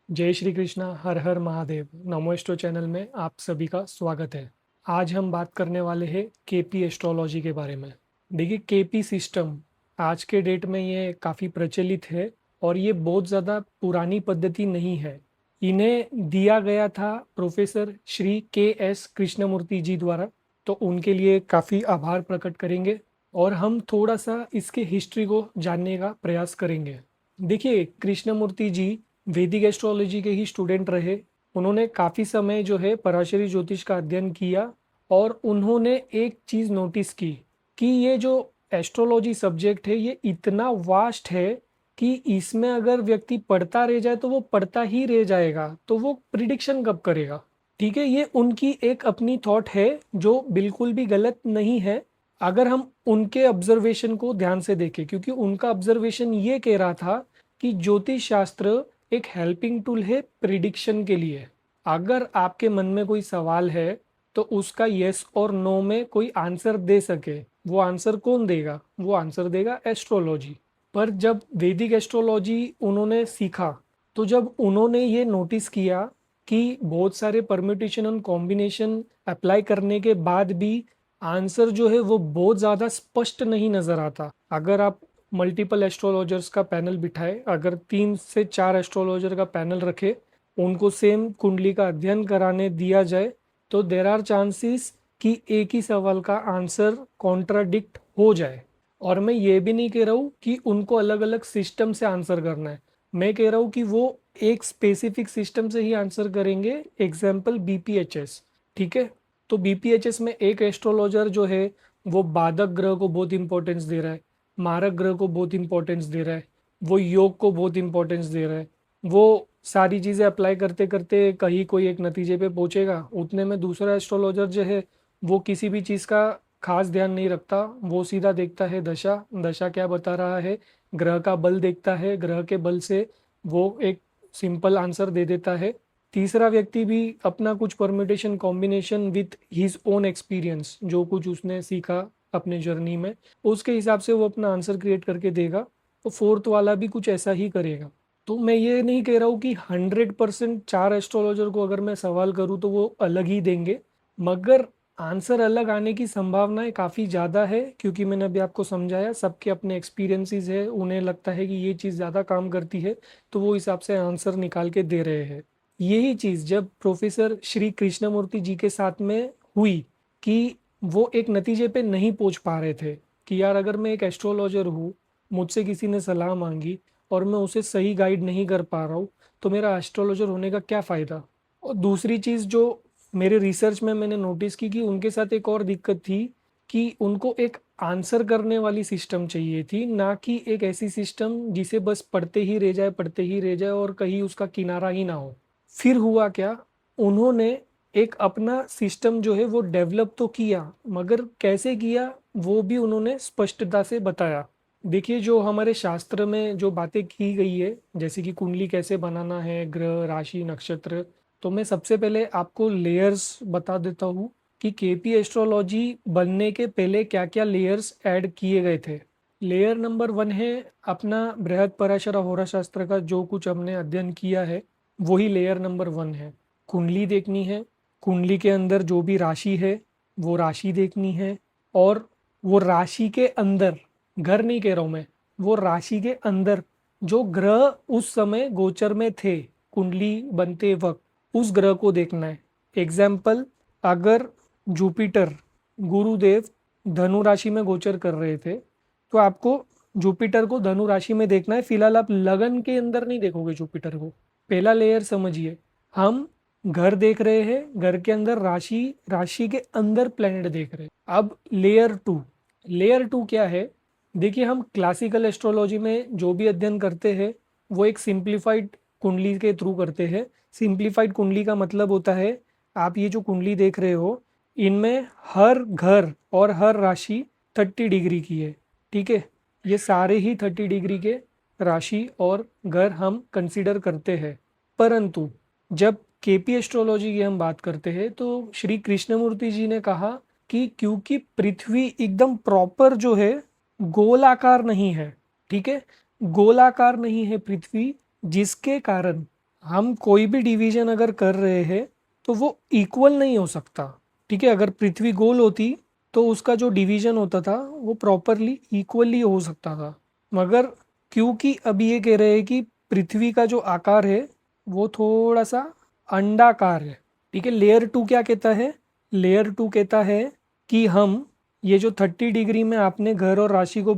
जय श्री कृष्णा। हर हर महादेव। नमो astro channel में आप सभी का स्वागत है। आज हम बात करने वाले हैं केपी एस्ट्रोलॉजी के बारे में। देखिए, केपी सिस्टम आज के डेट में ये काफ़ी प्रचलित है और ये बहुत ज़्यादा पुरानी पद्धति नहीं है। इन्हें दिया गया था प्रोफेसर श्री के एस कृष्णमूर्ति जी द्वारा, तो उनके लिए काफ़ी आभार प्रकट करेंगे और हम थोड़ा सा इसके हिस्ट्री को जानने का प्रयास करेंगे। देखिए, कृष्णमूर्ति जी वैदिक एस्ट्रोलॉजी के ही स्टूडेंट रहे। उन्होंने काफ़ी समय जो है पराशरी ज्योतिष का अध्ययन किया और उन्होंने एक चीज़ नोटिस की कि ये जो एस्ट्रोलॉजी सब्जेक्ट है ये इतना वास्ट है कि इसमें अगर व्यक्ति पढ़ता रह जाए तो वो पढ़ता ही रह जाएगा, तो वो प्रिडिक्शन कब करेगा। ठीक है, ये उनकी एक अपनी थॉट है जो बिल्कुल भी गलत नहीं है अगर हम उनके ऑब्जर्वेशन को ध्यान से देखें, क्योंकि उनका ऑब्जर्वेशन ये कह रहा था कि ज्योतिष शास्त्र एक हेल्पिंग टूल है प्रिडिक्शन के लिए। अगर आपके मन में कोई सवाल है तो उसका यस और नो में कोई आंसर दे सके, वो आंसर कौन देगा? वो आंसर देगा एस्ट्रोलॉजी। पर जब वैदिक एस्ट्रोलॉजी उन्होंने सीखा, तो जब उन्होंने ये नोटिस किया कि बहुत सारे परम्यूटेशन और कॉम्बिनेशन अप्लाई करने के बाद भी आंसर जो है वो बहुत ज़्यादा स्पष्ट नहीं नज़र आता। अगर आप मल्टीपल एस्ट्रोलॉजर्स का पैनल बिठाए, अगर 3 से 4 एस्ट्रोलॉजर का पैनल रखे, उनको सेम कुंडली का अध्ययन कराने दिया जाए, तो देर आर चांसेस कि एक ही सवाल का आंसर कॉन्ट्राडिक्ट हो जाए। और मैं ये भी नहीं कह रहा हूँ कि उनको अलग अलग सिस्टम से आंसर करना है। मैं कह रहा हूँ कि वो एक स्पेसिफिक सिस्टम से ही आंसर करेंगे। एग्जाम्पल बीपीएचएस। ठीक है, तो बीपीएचएस में एक एस्ट्रोलॉजर जो है वो बाधक ग्रह को बहुत इंपॉर्टेंस दे रहा है, मारक ग्रह को बहुत इंपॉर्टेंस दे रहा है, वो योग को बहुत इंपॉर्टेंस दे रहा है। वो सारी चीज़ें अप्लाई करते करते कहीं कोई एक नतीजे पे पहुंचेगा, उतने में दूसरा एस्ट्रोलॉजर जो है वो किसी भी चीज़ का खास ध्यान नहीं रखता। वो सीधा देखता है दशा, दशा क्या बता रहा है, ग्रह का बल देखता है, ग्रह के बल से वो एक सिंपल आंसर दे देता है। तीसरा व्यक्ति भी अपना कुछ permutation combination with his own experience, जो कुछ उसने सीखा अपने जर्नी में, उसके हिसाब से वो अपना आंसर क्रिएट करके देगा। तो फोर्थ वाला भी कुछ ऐसा ही करेगा। तो मैं ये नहीं कह रहा हूँ कि 100% 4 एस्ट्रोलॉजर को अगर मैं सवाल करूँ तो वो अलग ही देंगे, मगर आंसर अलग आने की संभावनाएं काफ़ी ज़्यादा है, क्योंकि मैंने अभी आपको समझाया सबके अपने एक्सपीरियंसेस है, उन्हें लगता है कि ये चीज़ ज़्यादा काम करती है, तो वो हिसाब से आंसर निकाल के दे रहे हैं। यही चीज़ जब प्रोफेसर श्री कृष्णमूर्ति जी के साथ में हुई कि वो एक नतीजे पे नहीं पहुंच पा रहे थे कि यार, अगर मैं एक एस्ट्रोलॉजर हूँ, मुझसे किसी ने सलाह मांगी और मैं उसे सही गाइड नहीं कर पा रहा हूँ, तो मेरा एस्ट्रोलॉजर होने का क्या फ़ायदा। और दूसरी चीज़ जो मेरे रिसर्च में मैंने नोटिस की कि उनके साथ एक और दिक्कत थी कि उनको एक आंसर करने वाली सिस्टम चाहिए थी, ना कि एक ऐसी सिस्टम जिसे बस पढ़ते ही रह जाए, पढ़ते ही रह जाए और कहीं उसका किनारा ही ना हो। फिर हुआ क्या, उन्होंने एक अपना सिस्टम जो है वो डेवलप तो किया, मगर कैसे किया वो भी उन्होंने स्पष्टता से बताया। देखिए, जो हमारे शास्त्र में जो बातें की गई है, जैसे कि कुंडली कैसे बनाना है, ग्रह, राशि, नक्षत्र, तो मैं सबसे पहले आपको लेयर्स बता देता हूँ कि केपी एस्ट्रोलॉजी बनने के पहले क्या क्या लेयर्स ऐड किए गए थे। लेयर नंबर 1 है अपना बृहद पराशर होरा शास्त्र का जो कुछ हमने अध्ययन किया है, वही लेयर नंबर 1 है। कुंडली देखनी है, कुंडली के अंदर जो भी राशि है वो राशि देखनी है, और वो राशि के अंदर, घर नहीं कह रहा हूं मैं, वो राशि के अंदर जो ग्रह उस समय गोचर में थे कुंडली बनते वक्त, उस ग्रह को देखना है। एग्जाम्पल, अगर जुपिटर, गुरुदेव धनु राशि में गोचर कर रहे थे, तो आपको जुपिटर को धनु राशि में देखना है। फिलहाल आप लगन के अंदर नहीं देखोगे जुपिटर को। पहला लेयर समझिए, हम घर देख रहे हैं, घर के अंदर राशि, राशि के अंदर प्लेनेट देख रहे हैं। अब लेयर 2, लेयर 2 क्या है? देखिए, हम क्लासिकल एस्ट्रोलॉजी में जो भी अध्ययन करते हैं वो एक सिंप्लीफाइड कुंडली के थ्रू करते हैं। सिंप्लीफाइड कुंडली का मतलब होता है, आप ये जो कुंडली देख रहे हो, इनमें हर घर और हर राशि 30 डिग्री की है। ठीक है, ये सारे ही 30 डिग्री के राशि और घर हम कंसीडर करते हैं। परंतु जब केपी एस्ट्रोलॉजी की हम बात करते हैं तो श्री कृष्णमूर्ति जी ने कहा कि क्योंकि पृथ्वी एकदम प्रॉपर जो है गोलाकार नहीं है, ठीक है, गोलाकार नहीं है पृथ्वी, जिसके कारण हम कोई भी डिवीजन अगर कर रहे हैं तो वो इक्वल नहीं हो सकता। ठीक है, अगर पृथ्वी गोल होती तो उसका जो डिवीजन होता था वो प्रॉपरली इक्वली हो सकता था। मगर क्योंकि अभी ये कह रहे हैं कि पृथ्वी का जो आकार है वो थोड़ा सा अंडाकार है। ठीक है, लेयर टू क्या कहता है? लेयर टू कहता है कि हम ये जो 30 डिग्री में आपने घर और राशि को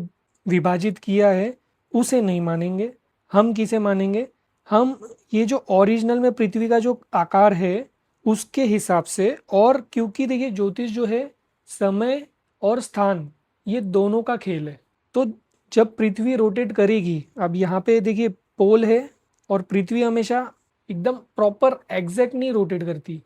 विभाजित किया है उसे नहीं मानेंगे। हम किसे मानेंगे? हम ये जो ओरिजिनल में पृथ्वी का जो आकार है उसके हिसाब से। और क्योंकि देखिए ज्योतिष जो है समय और स्थान ये दोनों का खेल है। तो जब पृथ्वी रोटेट करेगी, अब यहाँ पे देखिए पोल है और पृथ्वी हमेशा एकदम प्रॉपर एग्जैक्ट नहीं रोटेट करती,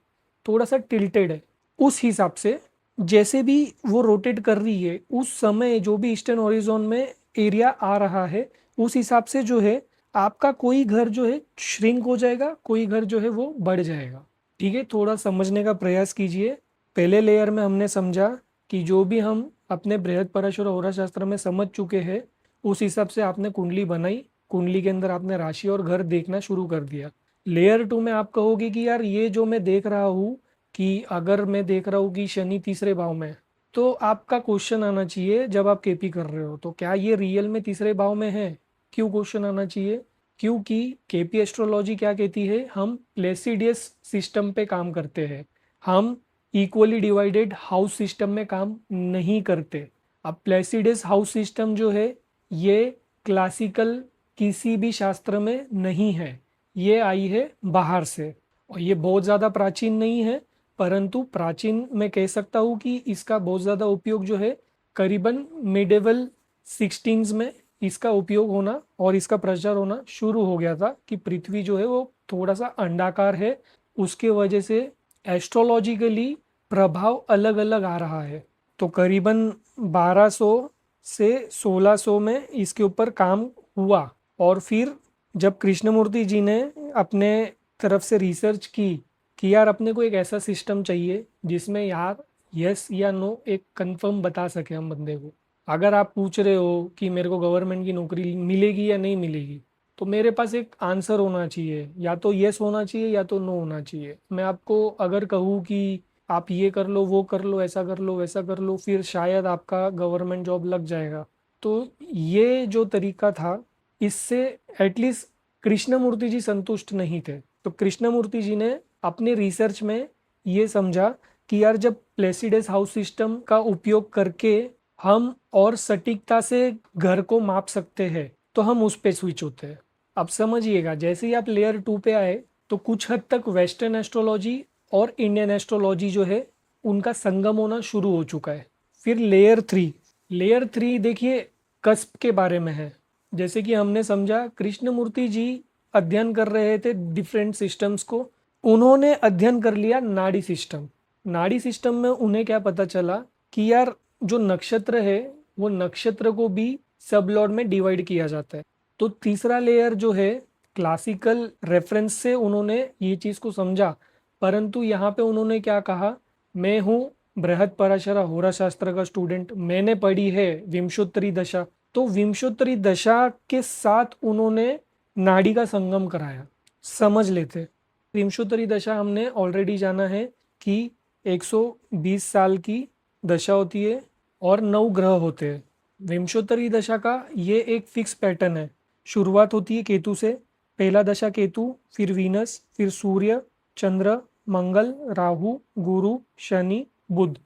थोड़ा सा टिल्टेड है। उस हिसाब से जैसे भी वो रोटेट कर रही है उस समय जो भी ईस्टर्न हॉरिजॉन में एरिया आ रहा है उस हिसाब से जो है आपका कोई घर जो है श्रिंक हो जाएगा, कोई घर जो है वो बढ़ जाएगा। ठीक है, थोड़ा समझने का प्रयास कीजिए। पहले लेयर में हमने समझा कि जो भी हम अपने बृहस्पति और होरा शास्त्र में समझ चुके हैं उस हिसाब से आपने कुंडली बनाई, कुंडली के अंदर आपने राशि और घर देखना शुरू कर दिया। लेयर टू में आप कहोगे कि यार ये जो मैं देख रहा हूँ कि अगर मैं देख रहा हूँ कि शनि तीसरे भाव में, तो आपका क्वेश्चन आना चाहिए जब आप केपी कर रहे हो तो क्या ये रियल में तीसरे भाव में है? क्यों क्वेश्चन आना चाहिए? क्योंकि केपी एस्ट्रोलॉजी क्या कहती है, हम प्लेसिडियस सिस्टम पे काम करते हैं, हम इक्वली डिवाइडेड हाउस सिस्टम में काम नहीं करते। अब प्लेसिडियस हाउस सिस्टम जो है ये क्लासिकल किसी भी शास्त्र में नहीं है, ये आई है बाहर से। और ये बहुत ज़्यादा प्राचीन नहीं है, परंतु प्राचीन मैं कह सकता हूँ कि इसका बहुत ज़्यादा उपयोग जो है करीबन मिडेवल 16 में इसका उपयोग होना और इसका प्रचार होना शुरू हो गया था कि पृथ्वी जो है वो थोड़ा सा अंडाकार है, उसके वजह से एस्ट्रोलॉजिकली प्रभाव अलग अलग आ रहा है। तो करीबन 1200 से 1600 में इसके ऊपर काम हुआ। और फिर जब कृष्णमूर्ति जी ने अपने तरफ से रिसर्च की कि यार अपने को एक ऐसा सिस्टम चाहिए जिसमें यार यस या नो एक कंफर्म बता सके हम बंदे को। अगर आप पूछ रहे हो कि मेरे को गवर्नमेंट की नौकरी मिलेगी या नहीं मिलेगी, तो मेरे पास एक आंसर होना चाहिए, या तो यस होना चाहिए या तो नो होना चाहिए। मैं आपको अगर कहूँ कि आप ये कर लो वो कर लो ऐसा कर लो वैसा कर लो फिर शायद आपका गवर्नमेंट जॉब लग जाएगा, तो ये जो तरीका था इससे एटलीस्ट कृष्णमूर्ति जी संतुष्ट नहीं थे। तो कृष्णमूर्ति जी ने अपने रिसर्च में ये समझा कि यार जब प्लेसिडस हाउस सिस्टम का उपयोग करके हम और सटीकता से घर को माप सकते हैं तो हम उस पे स्विच होते हैं। अब समझिएगा, जैसे ही आप लेयर टू पे आए तो कुछ हद तक वेस्टर्न एस्ट्रोलॉजी और इंडियन एस्ट्रोलॉजी जो है उनका संगम होना शुरू हो चुका है। फिर लेयर थ्री देखिए कस्प के बारे में है। जैसे कि हमने समझा कृष्णमूर्ति जी अध्ययन कर रहे थे डिफरेंट सिस्टम्स को, उन्होंने अध्ययन कर लिया नाड़ी सिस्टम। नाड़ी सिस्टम में उन्हें क्या पता चला कि यार जो नक्षत्र है वो नक्षत्र को भी सब लॉर्ड में डिवाइड किया जाता है। तो तीसरा लेयर जो है क्लासिकल रेफरेंस से उन्होंने ये चीज को समझा, परंतु यहाँ पे उन्होंने क्या कहा, मैं हूँ बृहत्पराशर होरा शास्त्र का स्टूडेंट, मैंने पढ़ी है विंशोत्तरी दशा। तो विंशोत्तरी दशा के साथ उन्होंने नाड़ी का संगम कराया। समझ लेते, विंशोत्तरी दशा हमने ऑलरेडी जाना है कि 120 साल की दशा होती है और 9 ग्रह होते हैं। विंशोत्तरी दशा का ये एक फिक्स पैटर्न है। शुरुआत होती है केतु से, पहला दशा केतु, फिर वीनस, फिर सूर्य, चंद्र, मंगल, राहु, गुरु, शनि, बुध।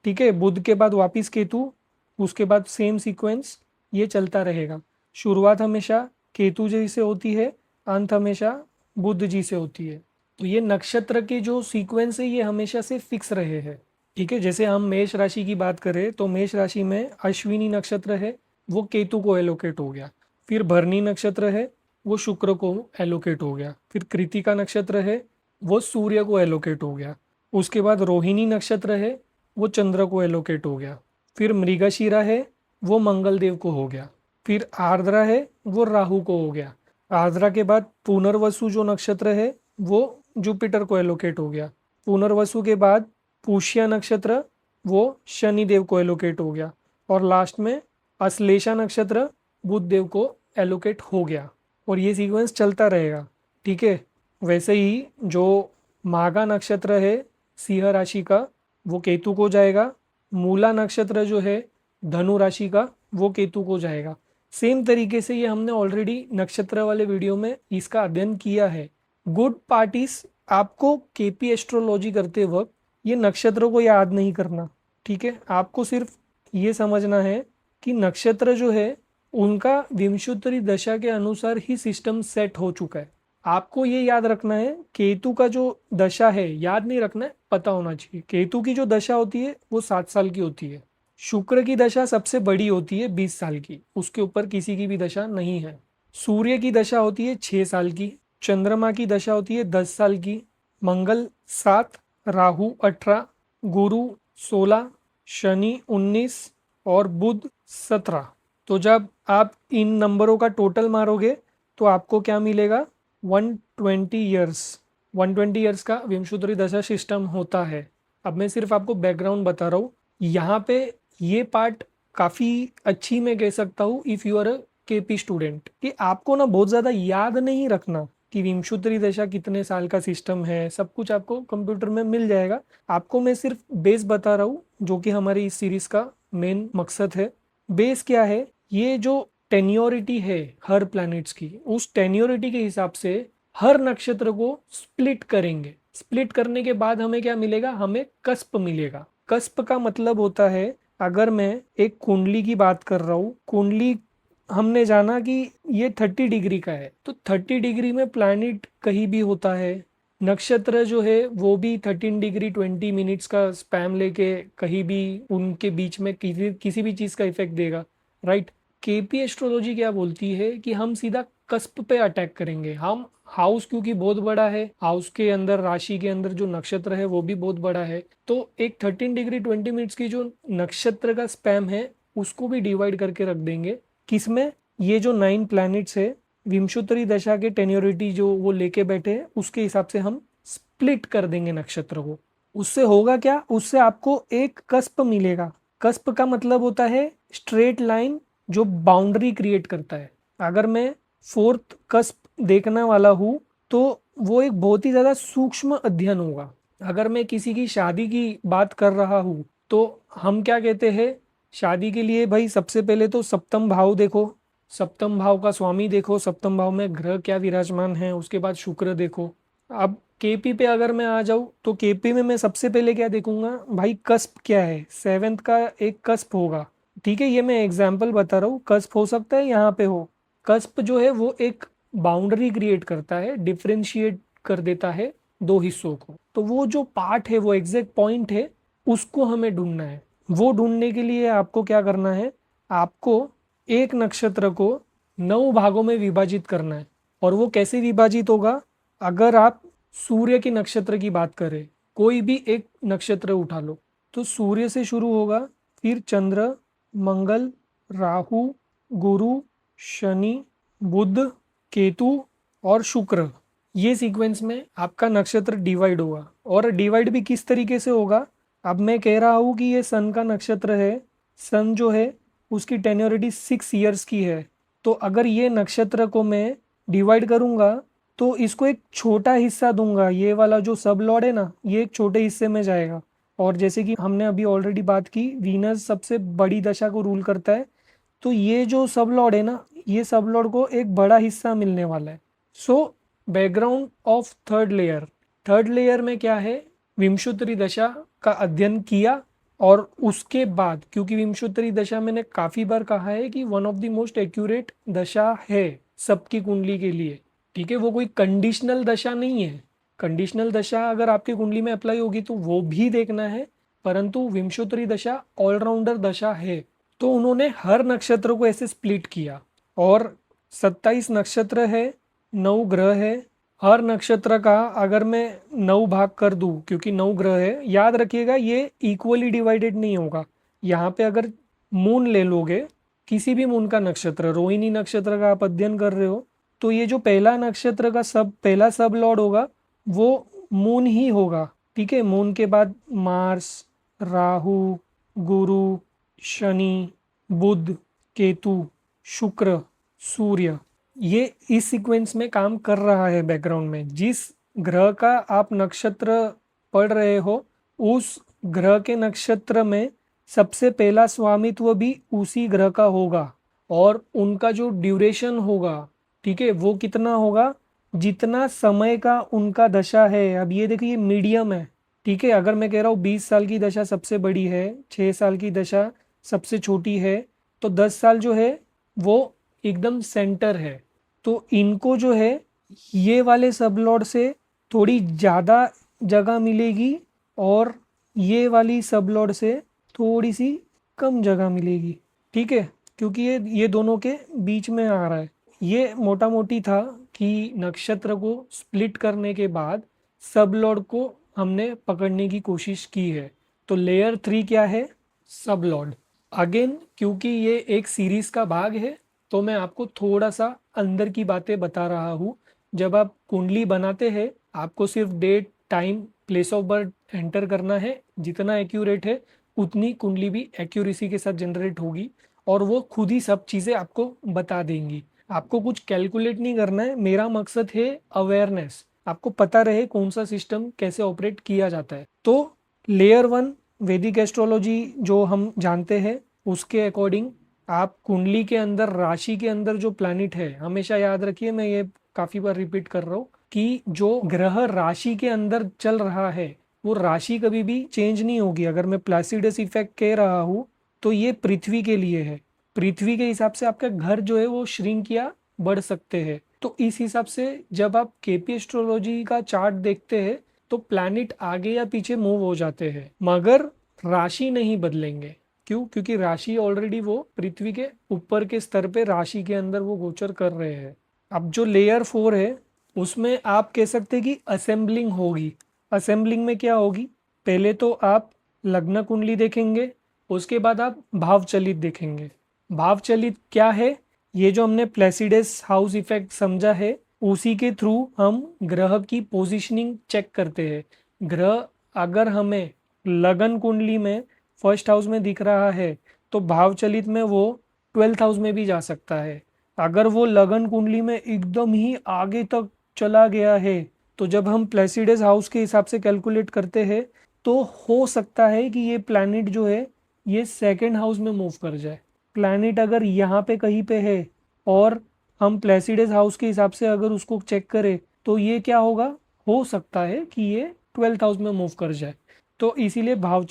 ठीक है, बुध के बाद वापिस केतु, उसके बाद सेम सीक्वेंस ये चलता रहेगा। शुरुआत हमेशा केतु जी से होती है, अंत हमेशा बुध जी से होती है। तो ये नक्षत्र के जो सीक्वेंस है ये हमेशा से फिक्स रहे हैं। ठीक है, जैसे हम मेष राशि की बात करें तो मेष राशि में अश्विनी नक्षत्र है वो केतु को एलोकेट हो गया। फिर भरणी नक्षत्र है वो शुक्र को एलोकेट हो गया। फिर कृतिका नक्षत्र है वो सूर्य को एलोकेट हो गया। उसके बाद रोहिणी नक्षत्र है वो चंद्र को एलोकेट हो गया। फिर मृगशिरा है वो मंगल देव को हो गया। फिर आर्द्रा है वो राहु को हो गया। आर्द्रा के बाद पुनर्वसु जो नक्षत्र है वो जुपिटर को एलोकेट हो गया। पुनर्वसु के बाद पुष्य नक्षत्र वो शनि देव को एलोकेट हो गया। और लास्ट में अश्लेषा नक्षत्र बुध देव को एलोकेट हो गया। और ये सीक्वेंस चलता रहेगा। ठीक है। वैसे ही जो माघा नक्षत्र है सिंह राशि का, वो केतु को जाएगा। मूला नक्षत्र जो है धनु राशि का, वो केतु को जाएगा। सेम तरीके से ये हमने ऑलरेडी नक्षत्र वाले वीडियो में इसका अध्ययन किया है। गुड पार्टीज, आपको केपी एस्ट्रोलॉजी करते वक्त ये नक्षत्रों को याद नहीं करना, ठीक है। आपको सिर्फ ये समझना है कि नक्षत्र जो है उनका विंशोत्तरी दशा के अनुसार ही सिस्टम सेट हो चुका है। आपको ये याद रखना है, केतु का जो दशा है याद नहीं रखना है, पता होना चाहिए। केतु की जो दशा होती है वो 7 साल की होती है। शुक्र की दशा सबसे बड़ी होती है 20 साल की, उसके ऊपर किसी की भी दशा नहीं है। सूर्य की दशा होती है 6 साल की। चंद्रमा की दशा होती है 10 साल की। मंगल 7, राहु 18, गुरु 16, शनि 19 और बुध 17। तो जब आप इन नंबरों का टोटल मारोगे तो आपको क्या मिलेगा, 120 ईयर्स। 120 ईयर्स का विंशोत्तरी दशा सिस्टम होता है। अब मैं सिर्फ आपको बैकग्राउंड बता रहा हूँ। यहाँ पे ये पार्ट काफ़ी अच्छी मैं कह सकता हूँ if you are a KP student, कि आपको ना बहुत ज़्यादा याद नहीं रखना कि विंशोत्तरी दशा कितने साल का सिस्टम है। सब कुछ आपको कंप्यूटर में मिल जाएगा। आपको मैं सिर्फ बेस बता रहा हूँ, जो कि हमारी इस सीरीज का मेन मकसद है। बेस क्या है, ये जो टेन्योरिटी है हर प्लैनेट्स की, उस टेन्योरिटी के हिसाब से हर नक्षत्र को स्प्लिट करेंगे। स्प्लिट करने के बाद हमें क्या मिलेगा, हमें कस्प मिलेगा। कस्प का मतलब होता है, अगर मैं एक कुंडली की बात कर रहा हूँ, कुंडली हमने जाना कि ये 30 डिग्री का है, तो 30 डिग्री में प्लैनेट कहीं भी होता है। नक्षत्र जो है वो भी 13 डिग्री 20 मिनट्स का स्पैम लेके कहीं भी उनके बीच में किसी भी चीज़ का इफेक्ट देगा, राइट। केपी एस्ट्रोलॉजी क्या बोलती है कि हम सीधा कस्प पे अटैक करेंगे। हम हाउस क्योंकि बहुत बड़ा है, हाउस के अंदर राशि के अंदर जो नक्षत्र है वो भी बहुत बड़ा है, तो एक 13 डिग्री 20 मिनट्स की जो नक्षत्र का स्पैम है उसको भी डिवाइड करके रख देंगे। किसमें, ये जो 9 प्लैनेट्स है विंशोत्तरी दशा के टेन्योरिटी जो वो लेके बैठे हैं उसके हिसाब से हम स्प्लिट कर देंगे नक्षत्र को। उससे होगा क्या, उससे आपको एक कस्प मिलेगा। कस्प का मतलब होता है स्ट्रेट लाइन जो बाउंड्री क्रिएट करता है। अगर मैं फोर्थ कस्प देखने वाला हूँ तो वो एक बहुत ही ज़्यादा सूक्ष्म अध्ययन होगा। अगर मैं किसी की शादी की बात कर रहा हूँ तो हम क्या कहते हैं, शादी के लिए भाई सबसे पहले तो सप्तम भाव देखो, सप्तम भाव का स्वामी देखो, सप्तम भाव में ग्रह क्या विराजमान है, उसके बाद शुक्र देखो। अब केपी पे अगर मैं आ जाऊँ तो केपी में मैं सबसे पहले क्या देखूंगा भाई, कस्प क्या है, सेवेंथ का एक कस्प होगा। ठीक है, ये मैं एग्जाम्पल बता रहा हूँ, कस्प हो सकता है यहाँ पे हो। कस्प जो है वो एक बाउंड्री क्रिएट करता है, डिफ्रेंशिएट कर देता है दो हिस्सों को। तो वो जो पार्ट है, वो एग्जैक्ट पॉइंट है, उसको हमें ढूंढना है। वो ढूंढने के लिए आपको क्या करना है, आपको एक नक्षत्र को 9 भागों में विभाजित करना है। और वो कैसे विभाजित होगा, अगर आप सूर्य के नक्षत्र की बात करें, कोई भी एक नक्षत्र उठा लो, तो सूर्य से शुरू होगा, फिर चंद्र, मंगल, राहु, गुरु, शनि, बुध, केतु और शुक्र। ये सीक्वेंस में आपका नक्षत्र डिवाइड होगा। और डिवाइड भी किस तरीके से होगा, अब मैं कह रहा हूँ कि ये सन का नक्षत्र है। सन जो है उसकी टेन्योरिटी 6 ईयर्स की है। तो अगर ये नक्षत्र को मैं डिवाइड करूंगा तो इसको एक छोटा हिस्सा दूंगा, ये वाला जो सब लॉर्ड है ना, ये एक छोटे हिस्से में जाएगा। और जैसे कि हमने अभी ऑलरेडी बात की, वीनस सबसे बड़ी दशा को रूल करता है, तो ये जो सब लॉर्ड है ना, ये सब लॉर्ड को एक बड़ा हिस्सा मिलने वाला है। So background of third layer, third layer में क्या है, विंशोत्तरी दशा का अध्ययन किया। और उसके बाद, क्योंकि विंशोत्तरी दशा मैंने काफी बार कहा है कि one of the most accurate दशा है सबकी कुंडली के लिए, ठीक है। वो कोई कंडीशनल दशा नहीं है। कंडीशनल दशा अगर आपकी कुंडली में अप्लाई होगी तो वो भी देखना है, परंतु विंशोत्तरी दशा ऑलराउंडर दशा है। तो उन्होंने हर नक्षत्र को ऐसे स्प्लिट किया। और 27 नक्षत्र है, 9 ग्रह है। हर नक्षत्र का अगर मैं 9 भाग कर दूं, क्योंकि 9 ग्रह है, याद रखिएगा ये इक्वली डिवाइडेड नहीं होगा। यहाँ पे अगर मून ले लोगे, किसी भी मून का नक्षत्र, रोहिणी नक्षत्र का आप अध्ययन कर रहे हो, तो ये जो पहला नक्षत्र का पहला सब लॉर्ड होगा वो मून ही होगा, ठीक है। मून के बाद मार्स, राहु, गुरु, शनि, बुध, केतु, शुक्र, सूर्य, ये इस सीक्वेंस में काम कर रहा है बैकग्राउंड में। जिस ग्रह का आप नक्षत्र पढ़ रहे हो उस ग्रह के नक्षत्र में सबसे पहला स्वामित्व भी उसी ग्रह का होगा, और उनका जो ड्यूरेशन होगा, ठीक है, वो कितना होगा, जितना समय का उनका दशा है। अब ये देखिए मीडियम है, ठीक है। अगर मैं कह रहा हूँ 20 साल की दशा सबसे बड़ी है, 6 साल की दशा सबसे छोटी है, तो 10 साल जो है वो एकदम सेंटर है। तो इनको जो है ये वाले सबलॉर्ड से थोड़ी ज़्यादा जगह मिलेगी, और ये वाली सबलॉर्ड से थोड़ी सी कम जगह मिलेगी, ठीक है, क्योंकि ये दोनों के बीच में आ रहा है। ये मोटा मोटी था कि नक्षत्र को स्प्लिट करने के बाद सबलॉर्ड को हमने पकड़ने की कोशिश की है। तो लेयर 3 क्या है, सबलॉर्ड। अगेन क्योंकि ये एक सीरीज का भाग है, तो मैं आपको थोड़ा सा अंदर की बातें बता रहा हूँ। जब आप कुंडली बनाते हैं आपको सिर्फ date, time, place of birth enter करना है। जितना एक्यूरेट है उतनी कुंडली भी एक्यूरेसी के साथ जनरेट होगी, और वो खुद ही सब चीज़ें आपको बता देंगी। आपको कुछ कैलकुलेट नहीं करना है। मेरा मकसद है अवेयरनेस, आपको पता रहे कौन सा सिस्टम कैसे ऑपरेट किया जाता है। तो लेयर 1 वैदिक एस्ट्रोलॉजी जो हम जानते हैं उसके अकॉर्डिंग आप कुंडली के अंदर, राशि के अंदर जो प्लैनेट है, हमेशा याद रखिए, मैं ये काफी बार रिपीट कर रहा हूँ कि जो ग्रह राशि के अंदर चल रहा है वो राशि कभी भी चेंज नहीं होगी। अगर मैं प्लासिडस इफेक्ट कह रहा हूँ तो ये पृथ्वी के लिए है। पृथ्वी के हिसाब से आपका घर जो है वो श्रिंक या बढ़ सकते हैं। तो इस हिसाब से जब आप केपी एस्ट्रोलॉजी का चार्ट देखते हैं तो प्लैनेट आगे या पीछे मूव हो जाते हैं, मगर राशि नहीं बदलेंगे। क्यों? क्योंकि राशि ऑलरेडी वो पृथ्वी के ऊपर के स्तर पे राशि के अंदर वो गोचर कर रहे हैं। अब जो लेयर 4 है उसमें आप कह सकते हैं कि असेंबलिंग होगी। असेंबलिंग में क्या होगी, पहले तो आप लग्न कुंडली देखेंगे, उसके बाद आप भाव चलित देखेंगे। भाव चलित क्या है, ये जो हमने प्लेसिडस हाउस इफेक्ट समझा है उसी के थ्रू हम ग्रह की पोजीशनिंग चेक करते हैं। ग्रह अगर हमें लगन कुंडली में फर्स्ट हाउस में दिख रहा है तो भाव चलित में वो 12th हाउस में भी जा सकता है। अगर वो लगन कुंडली में एकदम ही आगे तक चला गया है तो जब हम प्लेसिडस हाउस के हिसाब से कैलकुलेट करते हैं तो हो सकता है कि ये प्लैनेट जो है ये सेकंड हाउस में मूव कर जाए। प्लैनेट अगर यहाँ पे कहीं पे है और हम प्लेसिडस हाउस के हिसाब से अगर उसको चेक करें तो ये क्या होगा, हो सकता है कि ये 12th हाउस में मूव कर जाए। तो इसीलिए भाव